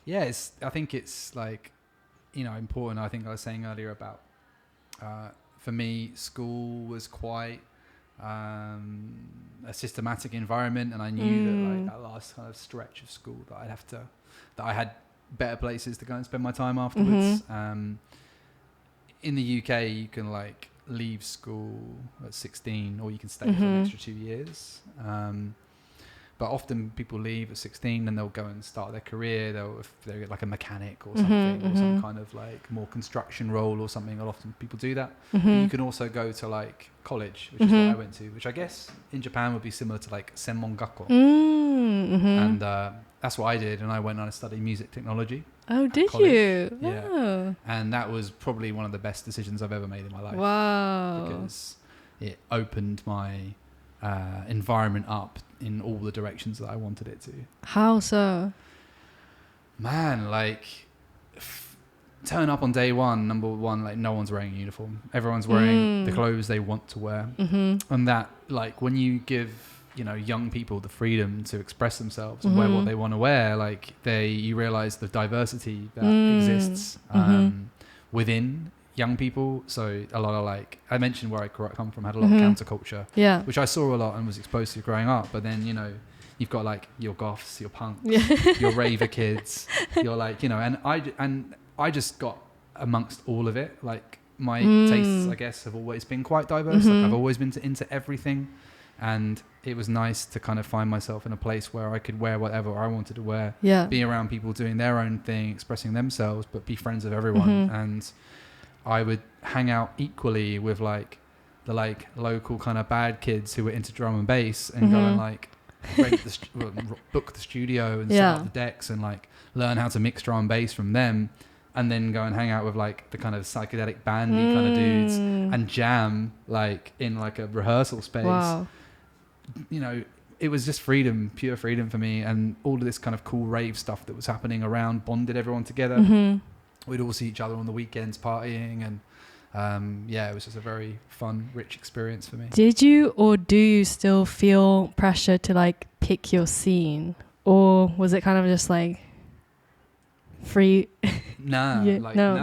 Yeah, I think it's like, important. I think I was saying earlier about, for me, school was quite a systematic environment, and I knew that like that last kind of stretch of school that I had better places to go and spend my time afterwards. In the UK, you can like leave school at 16, or you can stay for an extra 2 years. But often people leave at 16 and they'll go and start their career. If they're like a mechanic or something, or some kind of like more construction role or something. A lot of people do that. But you can also go to like college, which is what I went to, which I guess in Japan would be similar to like Senmongakko. And that's what I did. And I went on to study music technology. Oh, did college. You? Yeah. Oh. And that was probably one of the best decisions I've ever made in my life. Wow. Because it opened my environment up in all the directions that I wanted it to. How so? Man, like turn up on day one, number one, like no one's wearing a uniform. Everyone's wearing the clothes they want to wear. And that, like, when you give young people the freedom to express themselves and wear what they want to wear, like you realize the diversity that exists within young people. So a lot of, like, I mentioned where I come from, had a lot of counterculture, which I saw a lot and was exposed to growing up. But then you've got like your goths, your punks, your raver kids, you're like, and I just got amongst all of it. Like my tastes, I guess, have always been quite diverse. Like I've always been into everything, and it was nice to kind of find myself in a place where I could wear whatever I wanted to wear, be around people doing their own thing, expressing themselves, but be friends with everyone. And I would hang out equally with like the like local kind of bad kids who were into drum and bass, and go and like book the studio and set up the decks and like learn how to mix drum and bass from them, and then go and hang out with like the kind of psychedelic bandy kind of dudes and jam like in like a rehearsal space. Wow. It was just freedom, pure freedom for me, and all of this kind of cool rave stuff that was happening around bonded everyone together. We'd all see each other on the weekends partying, and it was just a very fun, rich experience for me. Did you or do you still feel pressure to like pick your scene, or was it kind of just like free? No,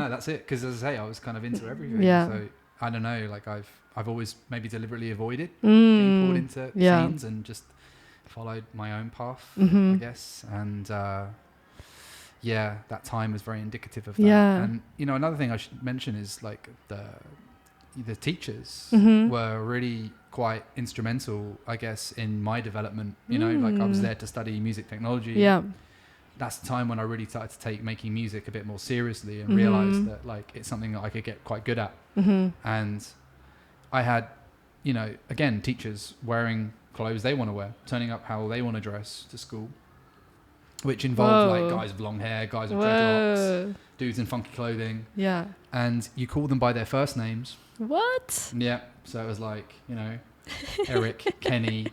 that's it. Because as I say, I was kind of into everything. So I don't know, like I've always maybe deliberately avoided being pulled into scenes and just followed my own path, I guess. And that time was very indicative of that. And another thing I should mention is like the teachers were really quite instrumental, I guess, in my development. Like I was there to study music technology. That's the time when I really started to take making music a bit more seriously and realized that like it's something that I could get quite good at. And I had, again, teachers wearing clothes they want to wear, turning up how they want to dress to school, which involved like guys with long hair, guys with dreadlocks, dudes in funky clothing. And you call them by their first names. What? Yeah. So it was like, Eric, Kenny,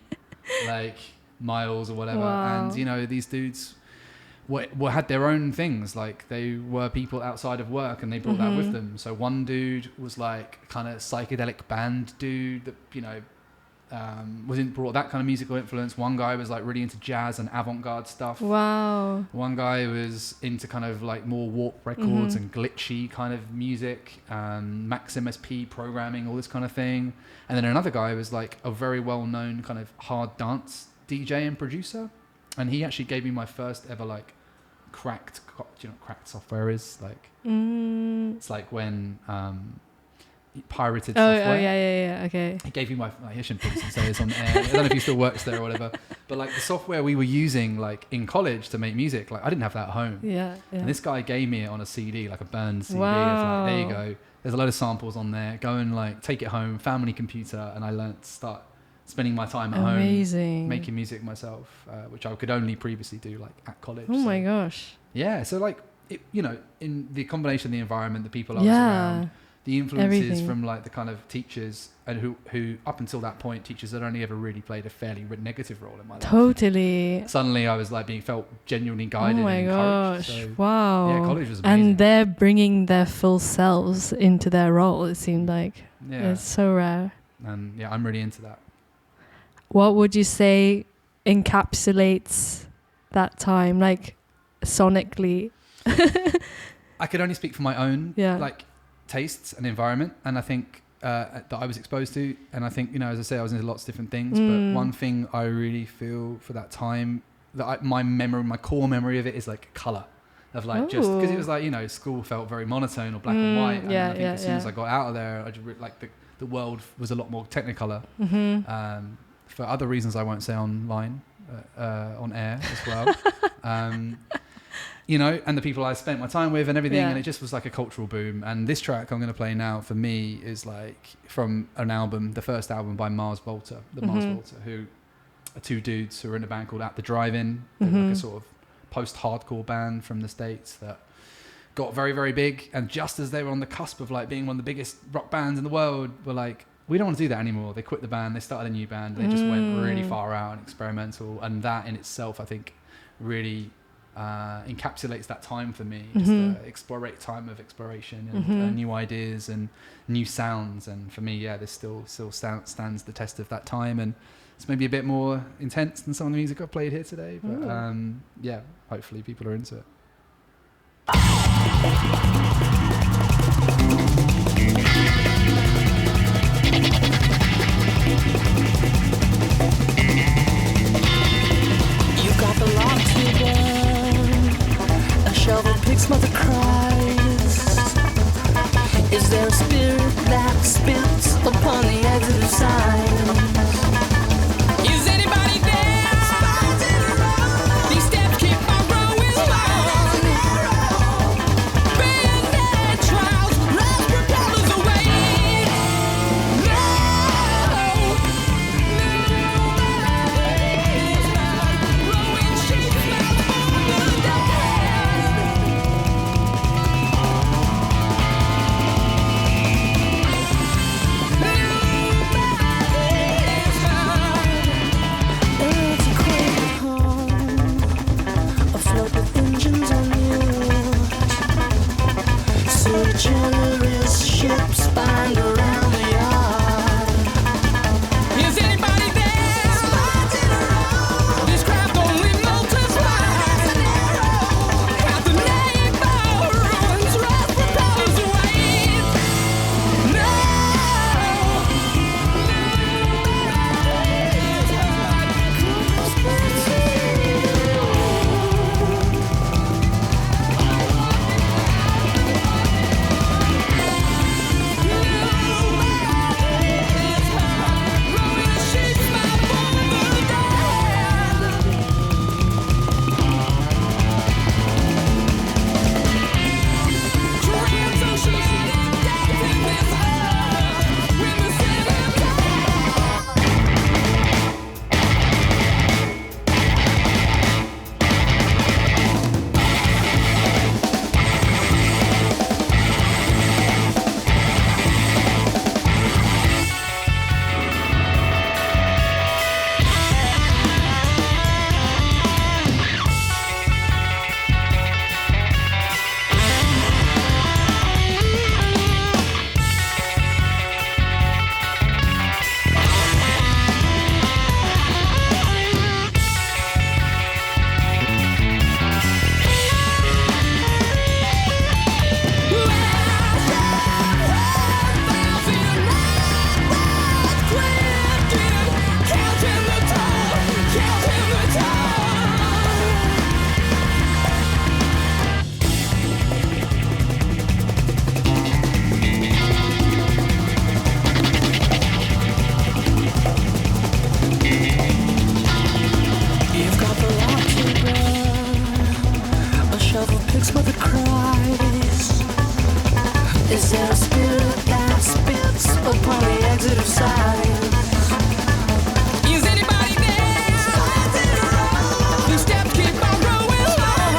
like Miles or whatever. And, these dudes had their own things. Like they were people outside of work and they brought that with them. So one dude was like kind of psychedelic band dude that, brought that kind of musical influence. One guy was like really into jazz and avant-garde stuff. Wow. One guy was into kind of like more warp records and glitchy kind of music, Max MSP programming, all this kind of thing. And then another guy was like a very well-known kind of hard dance DJ and producer. And he actually gave me my first ever like cracked, do you know what cracked software is? Like it's like when pirated software. Oh yeah, okay. He gave me I shouldn't probably say this on air. I don't know if he still works there or whatever, but like the software we were using like in college to make music, like I didn't have that at home. And this guy gave me it on a CD, like a burned CD. Wow. Like, there you go, there's a load of samples on there, go and like take it home, family computer. And I learned to start spending my time at home making music myself, which I could only previously do like at college. My gosh. Yeah, so like in the combination of the environment, the people I was around, the influences Everything. from like the kind of teachers, and who up until that point, teachers had only ever really played a fairly negative role in my life. Totally. Suddenly I was like felt genuinely guided Oh my and encouraged. gosh. So, wow. yeah, college was amazing. And they're bringing their full selves into their role, it seemed like. Yeah. It's so rare. And yeah, I'm really into that. What would you say encapsulates that time, like sonically? I could only speak for my own like tastes and environment, and I think that I was exposed to, and I think, as I say, I was into lots of different things, but one thing I really feel for that time, that my core memory of it is like colour, of like just because it was like, school felt very monotone or black and white, and I think as soon as I got out of there, I just like the world was a lot more technicolor, for other reasons I won't say online, on air as well. And the people I spent my time with and everything, and it just was like a cultural boom. And this track I'm going to play now for me is like from an album, the first album by Mars Volta, Mars Volta, who are two dudes who are in a band called At the Drive-In. They're like a sort of post-hardcore band from the States that got very, very big. And just as they were on the cusp of like being one of the biggest rock bands in the world, were like, we don't want to do that anymore. They quit the band, they started a new band, they just went really far out and experimental. And that in itself, I think, really encapsulates that time for me. Just the time of exploration and new ideas and new sounds. And for me, this still stands the test of that time. And it's maybe a bit more intense than some of the music I've played here today. But hopefully people are into it. You got the lock to burn. A shovel picks mother cries. Is there a spirit that spits upon the exit sign? Is anybody there? These steps keep on growing long. Band-aid trials, lost propellers away. Growing sheep smells for the dead. It's a crazy home, afloat with engines on wheels. Sweet generous ships bind around the yard. Is anybody there? This craft only multiplies. At the neighbor ruins, rough propellers away. You've got the lock to burn. A shovel picks mother cries. Is there a spirit that spits upon the exit of signs? Is anybody there? These steps keep on growing long.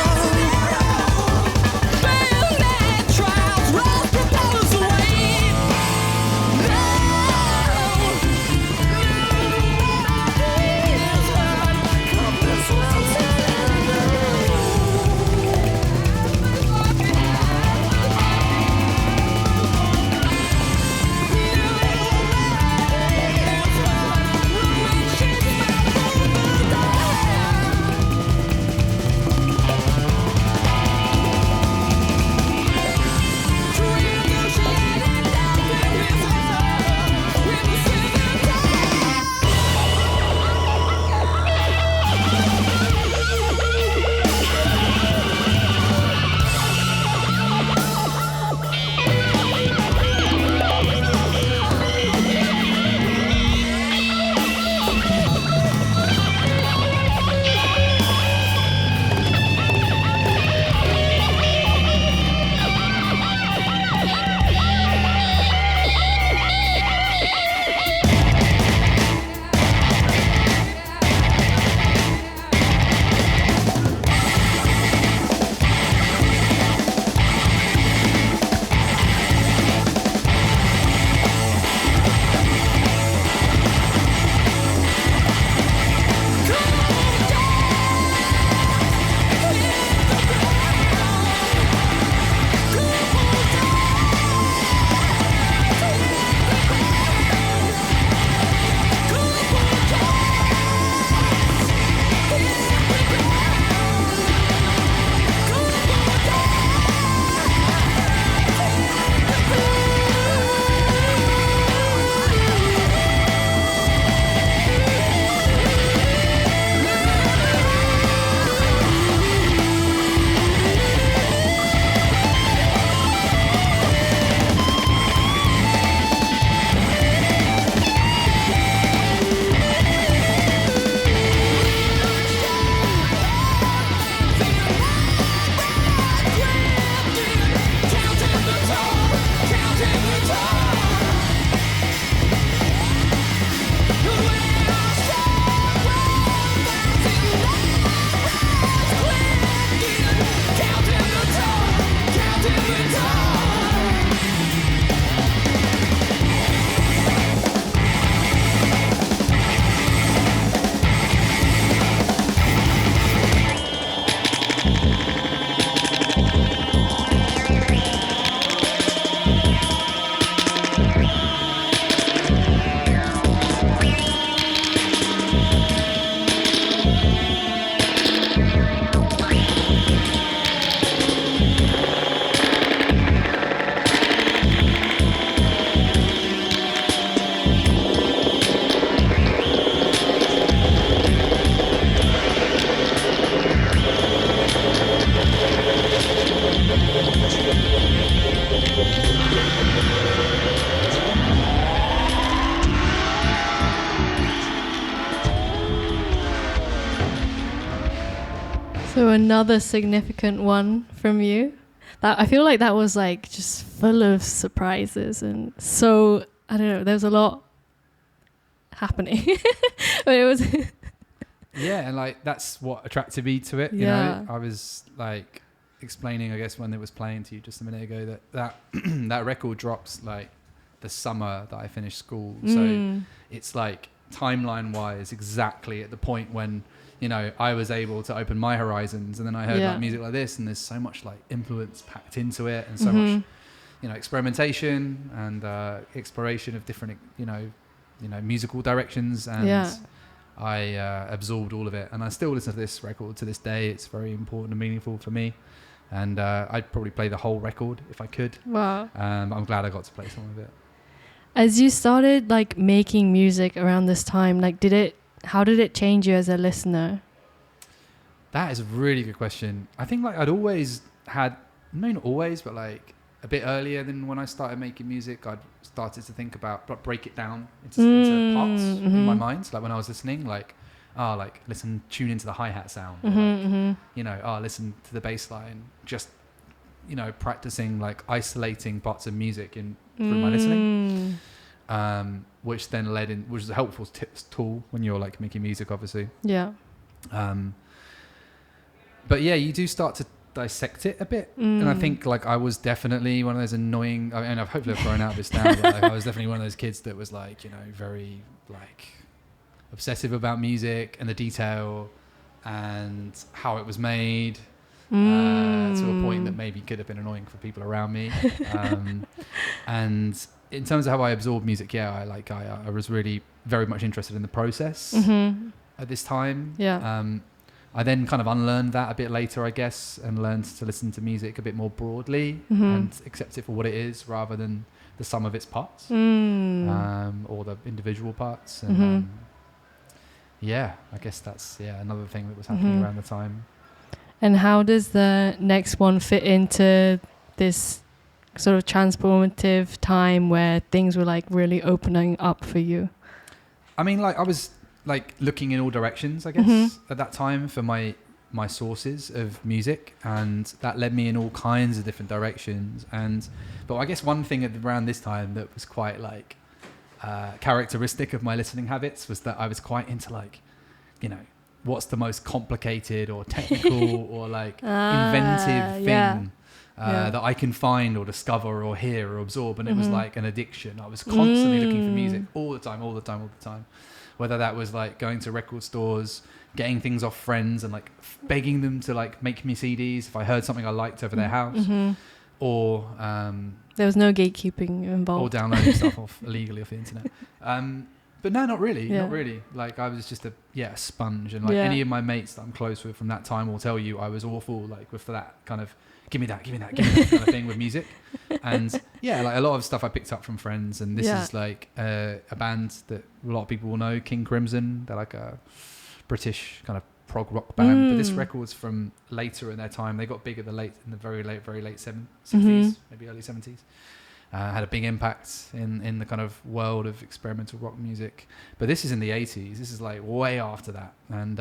So another significant one from you. That I feel like that was like just full of surprises, and so I don't know. There's a lot happening, but it was. Yeah, and like that's what attracted me to it. You know, I was like explaining, I guess, when it was playing to you just a minute ago that that record drops like the summer that I finished school. So it's like timeline wise exactly at the point when, you know, I was able to open my horizons, and then I heard like music like this, and there's so much like influence packed into it, and so much, you know, experimentation and exploration of different, you know, musical directions, and I absorbed all of it, and I still listen to this record to this day. It's very important and meaningful for me, and I'd probably play the whole record if I could. Wow. I'm glad I got to play some of it. As you started like making music around this time, like how did it change you as a listener? That is a really good question. I think like I'd always had, maybe not always, but like a bit earlier than when I started making music, I'd started to think about, break it down into parts in my mind. So like when I was listening, like, tune into the hi-hat sound. You know, listen to the bass line. Just, you know, practicing like isolating parts of music through my listening. Which then which is a helpful tool when you're like making music, obviously. Yeah. But yeah, you do start to dissect it a bit, and I think like I was definitely one of those annoying. I mean, I've hopefully thrown out this now, but like, I was definitely one of those kids that was like, you know, very like obsessive about music and the detail and how it was made. To a point that maybe could have been annoying for people around me. And in terms of how I absorb music, I was really very much interested in the process at this time. I then kind of unlearned that a bit later, I guess, and learned to listen to music a bit more broadly and accept it for what it is rather than the sum of its parts or the individual parts. And I guess that's another thing that was happening around the time. And how does the next one fit into this sort of transformative time where things were like really opening up for you? I mean, like I was like looking in all directions, I guess, at that time for my sources of music, and that led me in all kinds of different directions. But I guess one thing around this time that was quite like characteristic of my listening habits was that I was quite into like, you know, what's the most complicated or technical or like inventive thing that I can find or discover or hear or absorb. And it was like an addiction. I was constantly looking for music all the time. Whether that was like going to record stores, getting things off friends and like begging them to like make me CDs if I heard something I liked over their house, or there was no gatekeeping involved, or downloading stuff off illegally off the internet. But no, not really. Like I was just a sponge, and like any of my mates that I'm close with from that time will tell you I was awful like with that kind of give me that kind of thing with music. And like a lot of stuff I picked up from friends, and this is like a band that a lot of people will know, King Crimson. They're like a British kind of prog rock band, but this record's from later in their time. They got big in the very late 60s, maybe early 70s. Had a big impact in the kind of world of experimental rock music. But this is in the 80s. This is like way after that. And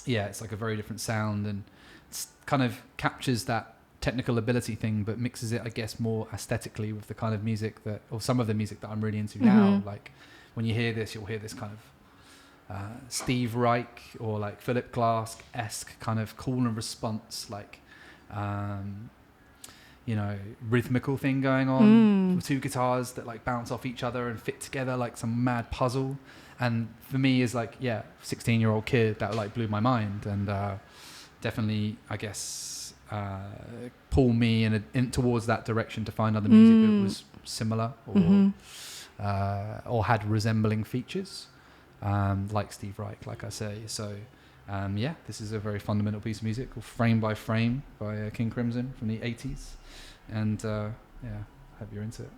it's like a very different sound, and it's kind of captures that technical ability thing, but mixes it, I guess, more aesthetically with the kind of music or some of the music that I'm really into now. Like when you hear this, you'll hear this kind of Steve Reich or like Philip Glass-esque kind of call and response, like you know, rhythmical thing going on with two guitars that like bounce off each other and fit together like some mad puzzle. And for me as like 16-year-old kid, that like blew my mind, and definitely, I guess, pull me in towards that direction to find other music that was similar or had resembling features. like Steve Reich, like I say. So yeah, this is a very fundamental piece of music called Frame by Frame by King Crimson from the 80s. And yeah, hope you're into it.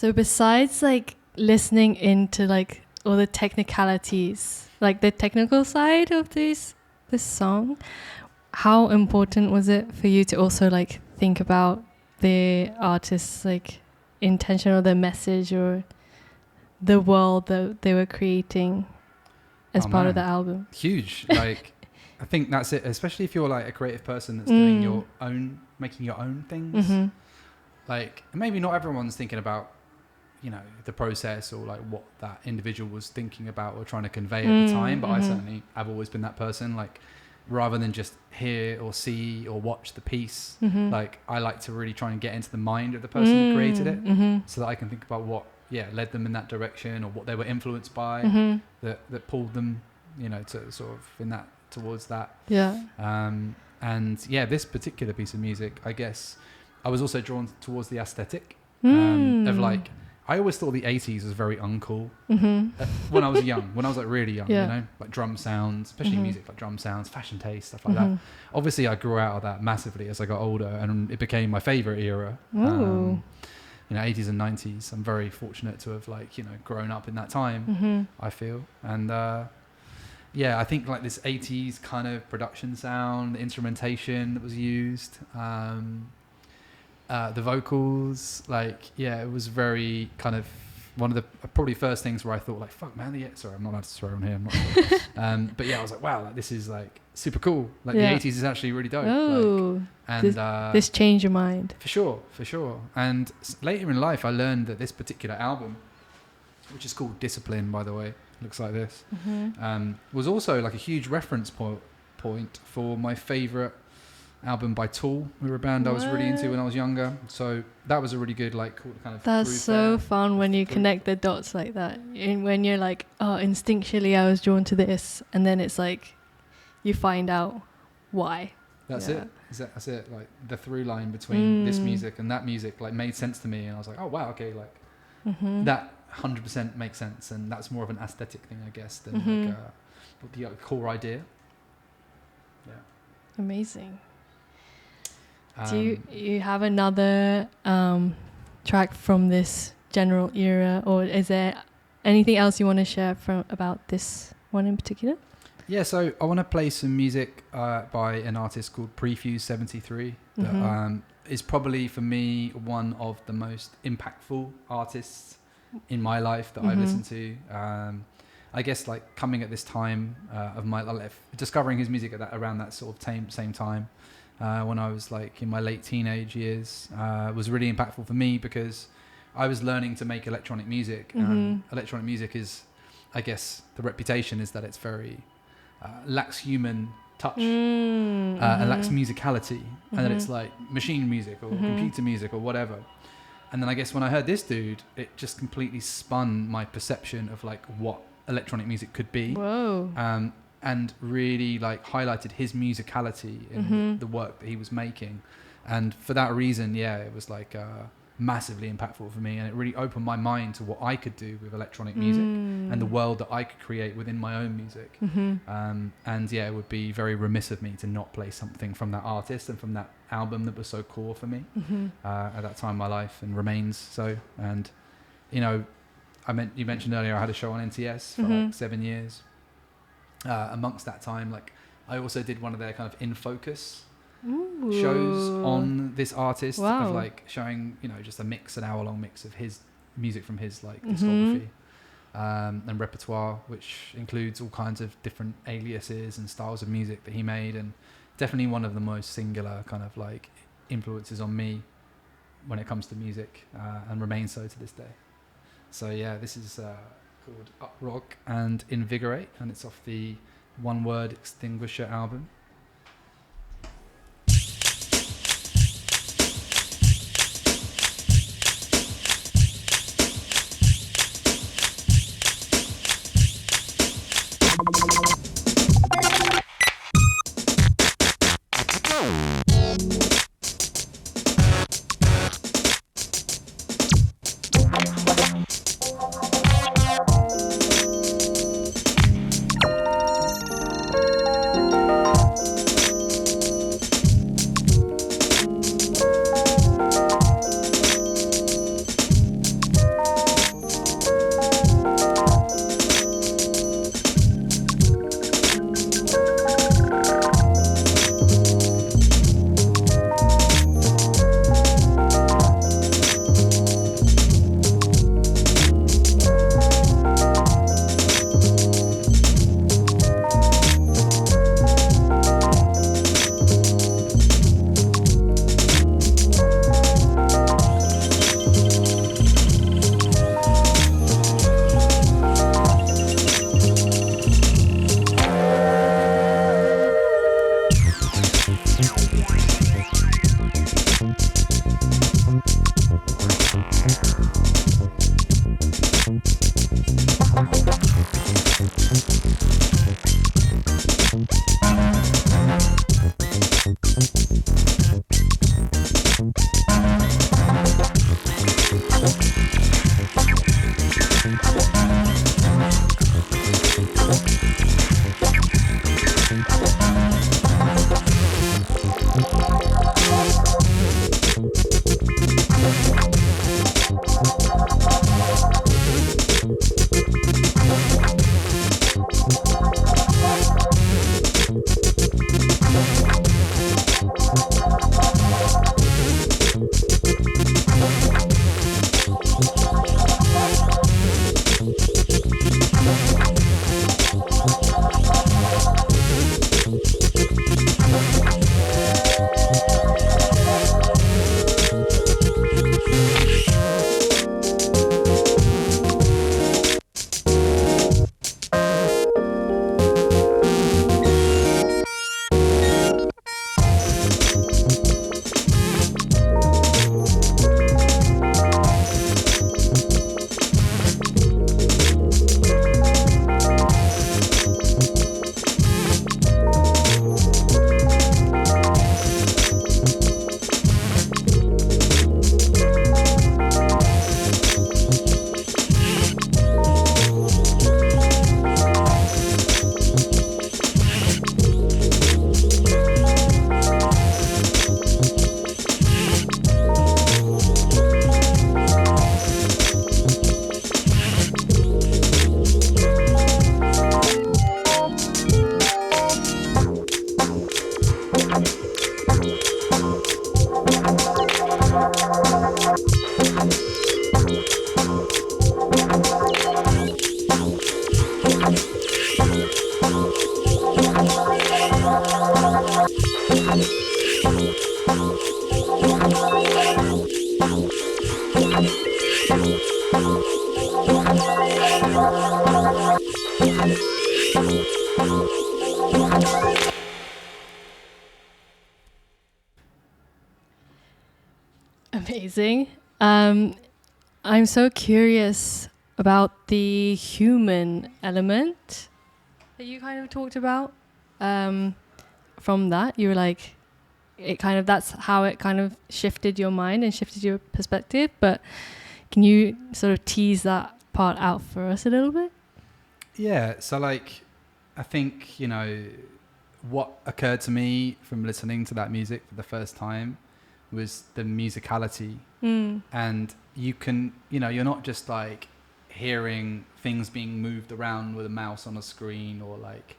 So besides like listening into like all the technicalities, like the technical side of this song, how important was it for you to also like think about the artist's like intention or the message or the world that they were creating as part of the album? Huge. Like, I think that's it, especially if you're like a creative person that's doing your own, making your own things. Like, maybe not everyone's thinking about, you know, the process or like what that individual was thinking about or trying to convey at the time, but I certainly have always been that person. Like, rather than just hear or see or watch the piece, like I like to really try and get into the mind of the person who created it, so that I can think about what led them in that direction or what they were influenced by, that pulled them, you know, to sort of in that towards that. And this particular piece of music, I guess I was also drawn towards the aesthetic of like, I always thought the 80s was very uncool when I was young, when I was like really young, you know, like drum sounds, especially music like drum sounds, fashion taste, stuff like that. Obviously I grew out of that massively as I got older, and it became my favorite era. You know, 80s and 90s. I'm very fortunate to have like, you know, grown up in that time, I feel. And I think like this 80s kind of production sound, the instrumentation that was used, the vocals, like, it was very kind of one of the probably first things where I thought like, fuck man, sorry, I'm not allowed to swear on here, I'm not sure. But I was like, wow, like, this is like super cool. Like the 80s is actually really dope. Oh, like, and this changed your mind. For sure. And later in life, I learned that this particular album, which is called Discipline, by the way, looks like this, was also like a huge reference point for my favorite album by Tool. We were a band I was really into when I was younger, so that was a really good like cool kind of. That's so fun when you connect the dots like that, and when you're like, oh, instinctually I was drawn to this, and then it's like you find out why. That's it. That's it. Like the through line between this music and that music like made sense to me, and I was like, oh wow, okay, like that 100% makes sense, and that's more of an aesthetic thing, I guess, than like the core idea. Yeah. Amazing. Do you have another track from this general era, or is there anything else you want to share about this one in particular? Yeah, so I want to play some music by an artist called Prefuse 73 that is probably for me one of the most impactful artists in my life that I've listened to. I guess like coming at this time of my life, discovering his music at around that sort of same time. When I was like in my late teenage years, was really impactful for me because I was learning to make electronic music. And electronic music is, I guess, the reputation is that it's very lacks human touch and lacks musicality, and that it's like machine music or computer music or whatever. And then I guess when I heard this dude, it just completely spun my perception of like what electronic music could be. Whoa. And really like highlighted his musicality in the work that he was making, and for that reason it was like massively impactful for me, and it really opened my mind to what I could do with electronic music and the world that I could create within my own music. And it would be very remiss of me to not play something from that artist and from that album that was so core for me at that time in my life, and remains so. And you know, you mentioned earlier I had a show on NTS for like 7 years. Amongst that time, like I also did one of their kind of in focus shows on this artist of like showing, you know, just an hour-long mix of his music from his like discography and repertoire, which includes all kinds of different aliases and styles of music that he made, and definitely one of the most singular kind of like influences on me when it comes to music, and remains so to this day. So this is called Up Rock and Invigorate, and it's off the One Word Extinguisher album. Amazing. I'm so curious about the human element that you kind of talked about. From that, you were like, that's how it kind of shifted your mind and shifted your perspective. But can you sort of tease that part out for us a little bit? Yeah, so like, I think, what occurred to me from listening to that music for the first time was the musicality. And you can, you're not just like hearing things being moved around with a mouse on a screen or like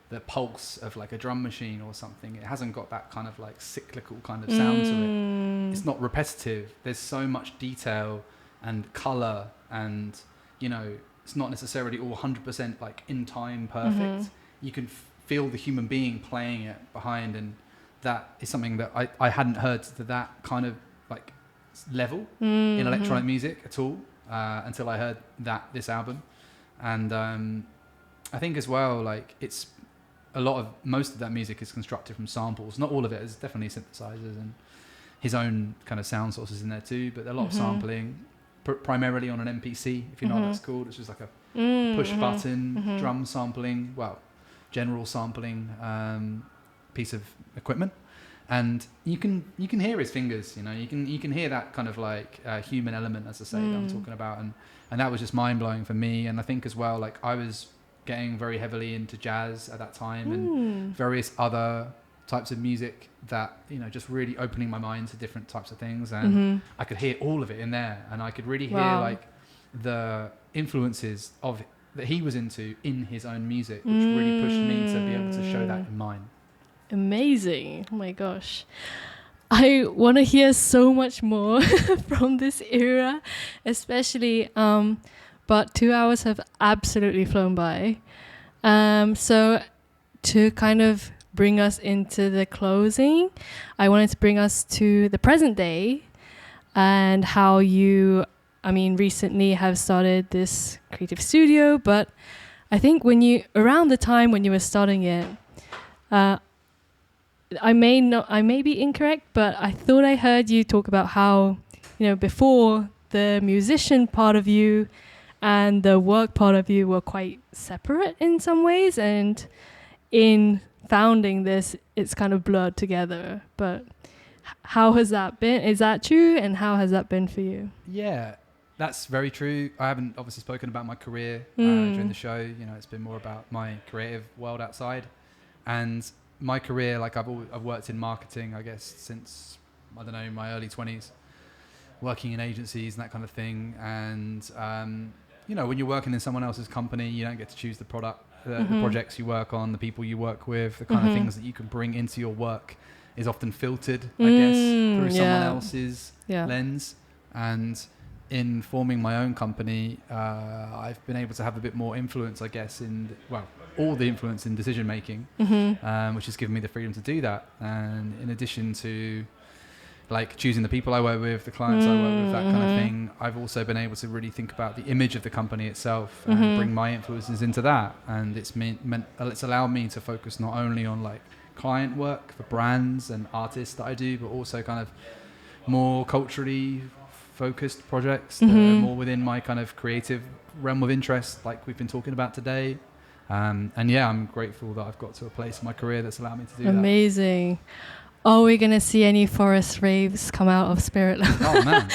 the pulse of like a drum machine or something. It hasn't got that kind of like cyclical kind of sound to it. It's not repetitive. There's so much detail and color and, it's not necessarily all 100% like in time perfect. You can feel the human being playing it behind, and that is something that I hadn't heard to that kind of like level in electronic music at all until I heard this album. And I think as well, like it's most of that music is constructed from samples. Not all of it. There's definitely synthesizers and his own kind of sound sources in there too, but a lot of sampling, primarily on an MPC, if you know what that's called. It's just like a push button drum sampling, general sampling piece of equipment. And you can hear his fingers, you can hear that kind of like human element, as I say, that I'm talking about, and that was just mind blowing for me. And I think as well, like I was getting very heavily into jazz at that time and various other types of music that just really opening my mind to different types of things, and I could hear all of it in there, and I could really hear like the influences of that he was into in his own music, which really pushed me to be able to show that in mine. Amazing. Oh my gosh. I want to hear so much more from this era, especially, but 2 hours have absolutely flown by. So to kind of bring us into the closing, I wanted to bring us to the present day and how you, recently have started this creative studio, but I think around the time when you were starting it, I may be incorrect, but I thought I heard you talk about how, before the musician part of you and the work part of you were quite separate in some ways, and in founding this, it's kind of blurred together. But how has that been? Is that true? And how has that been for you? Yeah, that's very true. I haven't obviously spoken about my career during the show. It's been more about my creative world outside. And my career, like I've worked in marketing, I guess, since, I don't know, my early 20s, working in agencies and that kind of thing. And, when you're working in someone else's company, you don't get to choose the product, the projects you work on, the people you work with, the kind of things that you can bring into your work is often filtered, I guess, through someone else's lens. And in forming my own company, I've been able to have a bit more influence, I guess, all the influence in decision making, which has given me the freedom to do that. And in addition to like choosing the people I work with, the clients I work with, that kind of thing, I've also been able to really think about the image of the company itself and bring my influences into that. And it's allowed me to focus not only on like client work for brands and artists that I do, but also kind of more culturally focused projects that are more within my kind of creative realm of interest, like we've been talking about today. And I'm grateful that I've got to a place in my career that's allowed me to do that. Amazing. Are we going to see any forest raves come out of Spirit Level? Oh man,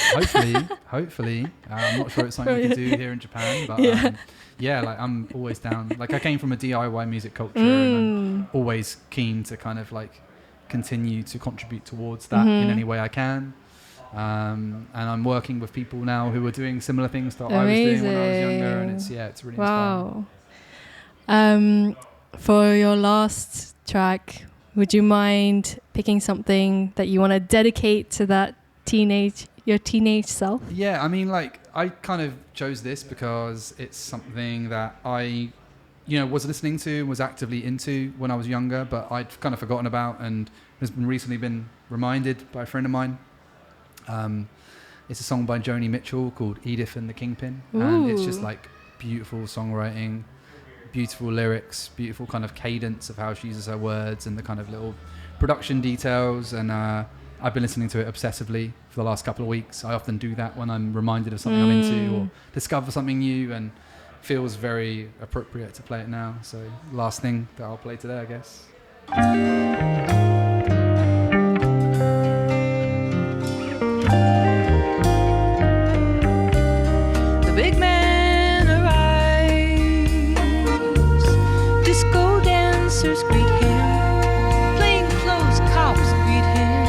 hopefully. I'm not sure it's something we can do here in Japan, but like I'm always down. Like I came from a DIY music culture and I'm always keen to kind of like continue to contribute towards that in any way I can. And I'm working with people now who are doing similar things that I was doing when I was younger, and it's really inspiring. For your last track, would you mind picking something that you want to dedicate to that your teenage self? Yeah, I kind of chose this because it's something that I, was listening to, was actively into when I was younger, but I'd kind of forgotten about and recently been reminded by a friend of mine. It's a song by Joni Mitchell called Edith and the Kingpin. And it's just like beautiful songwriting, beautiful lyrics, beautiful kind of cadence of how she uses her words and the kind of little production details. And I've been listening to it obsessively for the last couple of weeks. I often do that when I'm reminded of something I'm into or discover something new, and feels very appropriate to play it now. So last thing that I'll play today, I guess. The big man arrives, disco dancers greet him, plain clothes cops greet him,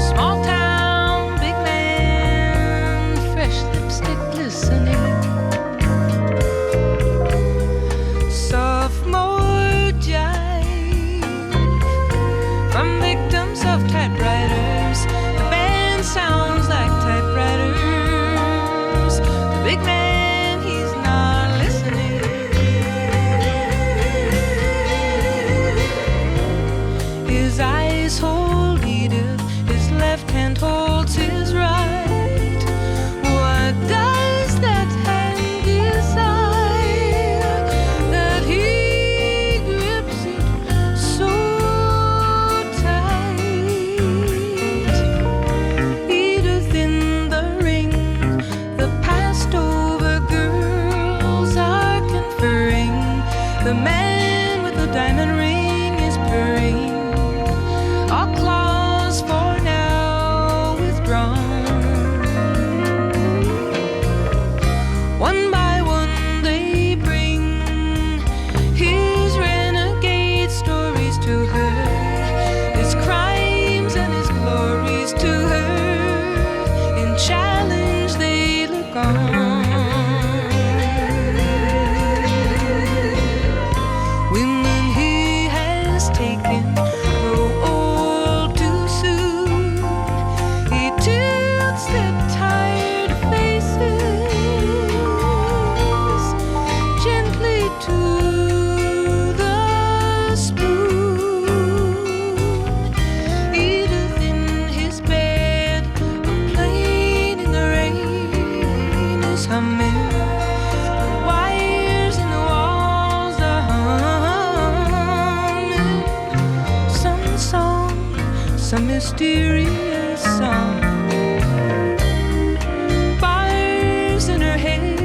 small town big man, fresh lipstick glistening, sophomore jive from victims of typewriters. The band sounds like typewriters. The big man, he's not listening. His eyes hold Edith, his left hand holds his right. What does that hand desire that he grips it so tight? Edith in the ring, the passed over girls are conferring. The man with the diamond ring is purring. All claws for now withdrawn. One by one they bring his renegade stories to her, his crimes and his glories to her. In challenge they look on. Women he has taken grow old too soon. He tilts their tired faces gently to the spoon. Edith in his bed, a plane in the rain is humming. The wires in the walls are humming. Some song, some mysterious song. Fires in her head,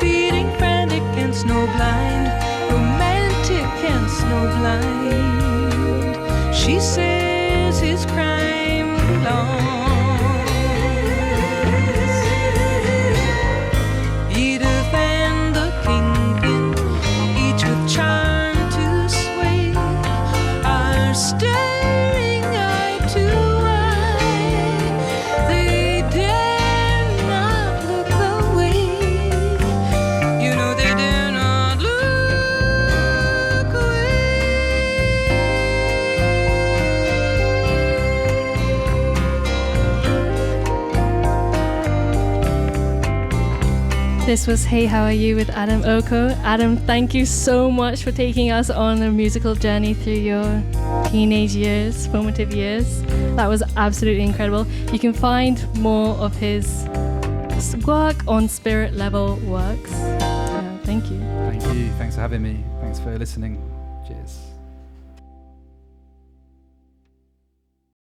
beating frantic and snowblind, romantic and snowblind. She says his crime belongs. Edith and the kingpin, each with charm to sway, are staring eye to eye. They dare not look away. You know they dare not look away. This was Hey How Are You with Adam Oko. Adam, thank you so much for taking us on a musical journey through your teenage years, formative years. That was absolutely incredible. You can find more of his work on Spirit Level Works. Thank you. Thank you. Thanks for having me. Thanks for listening. Cheers.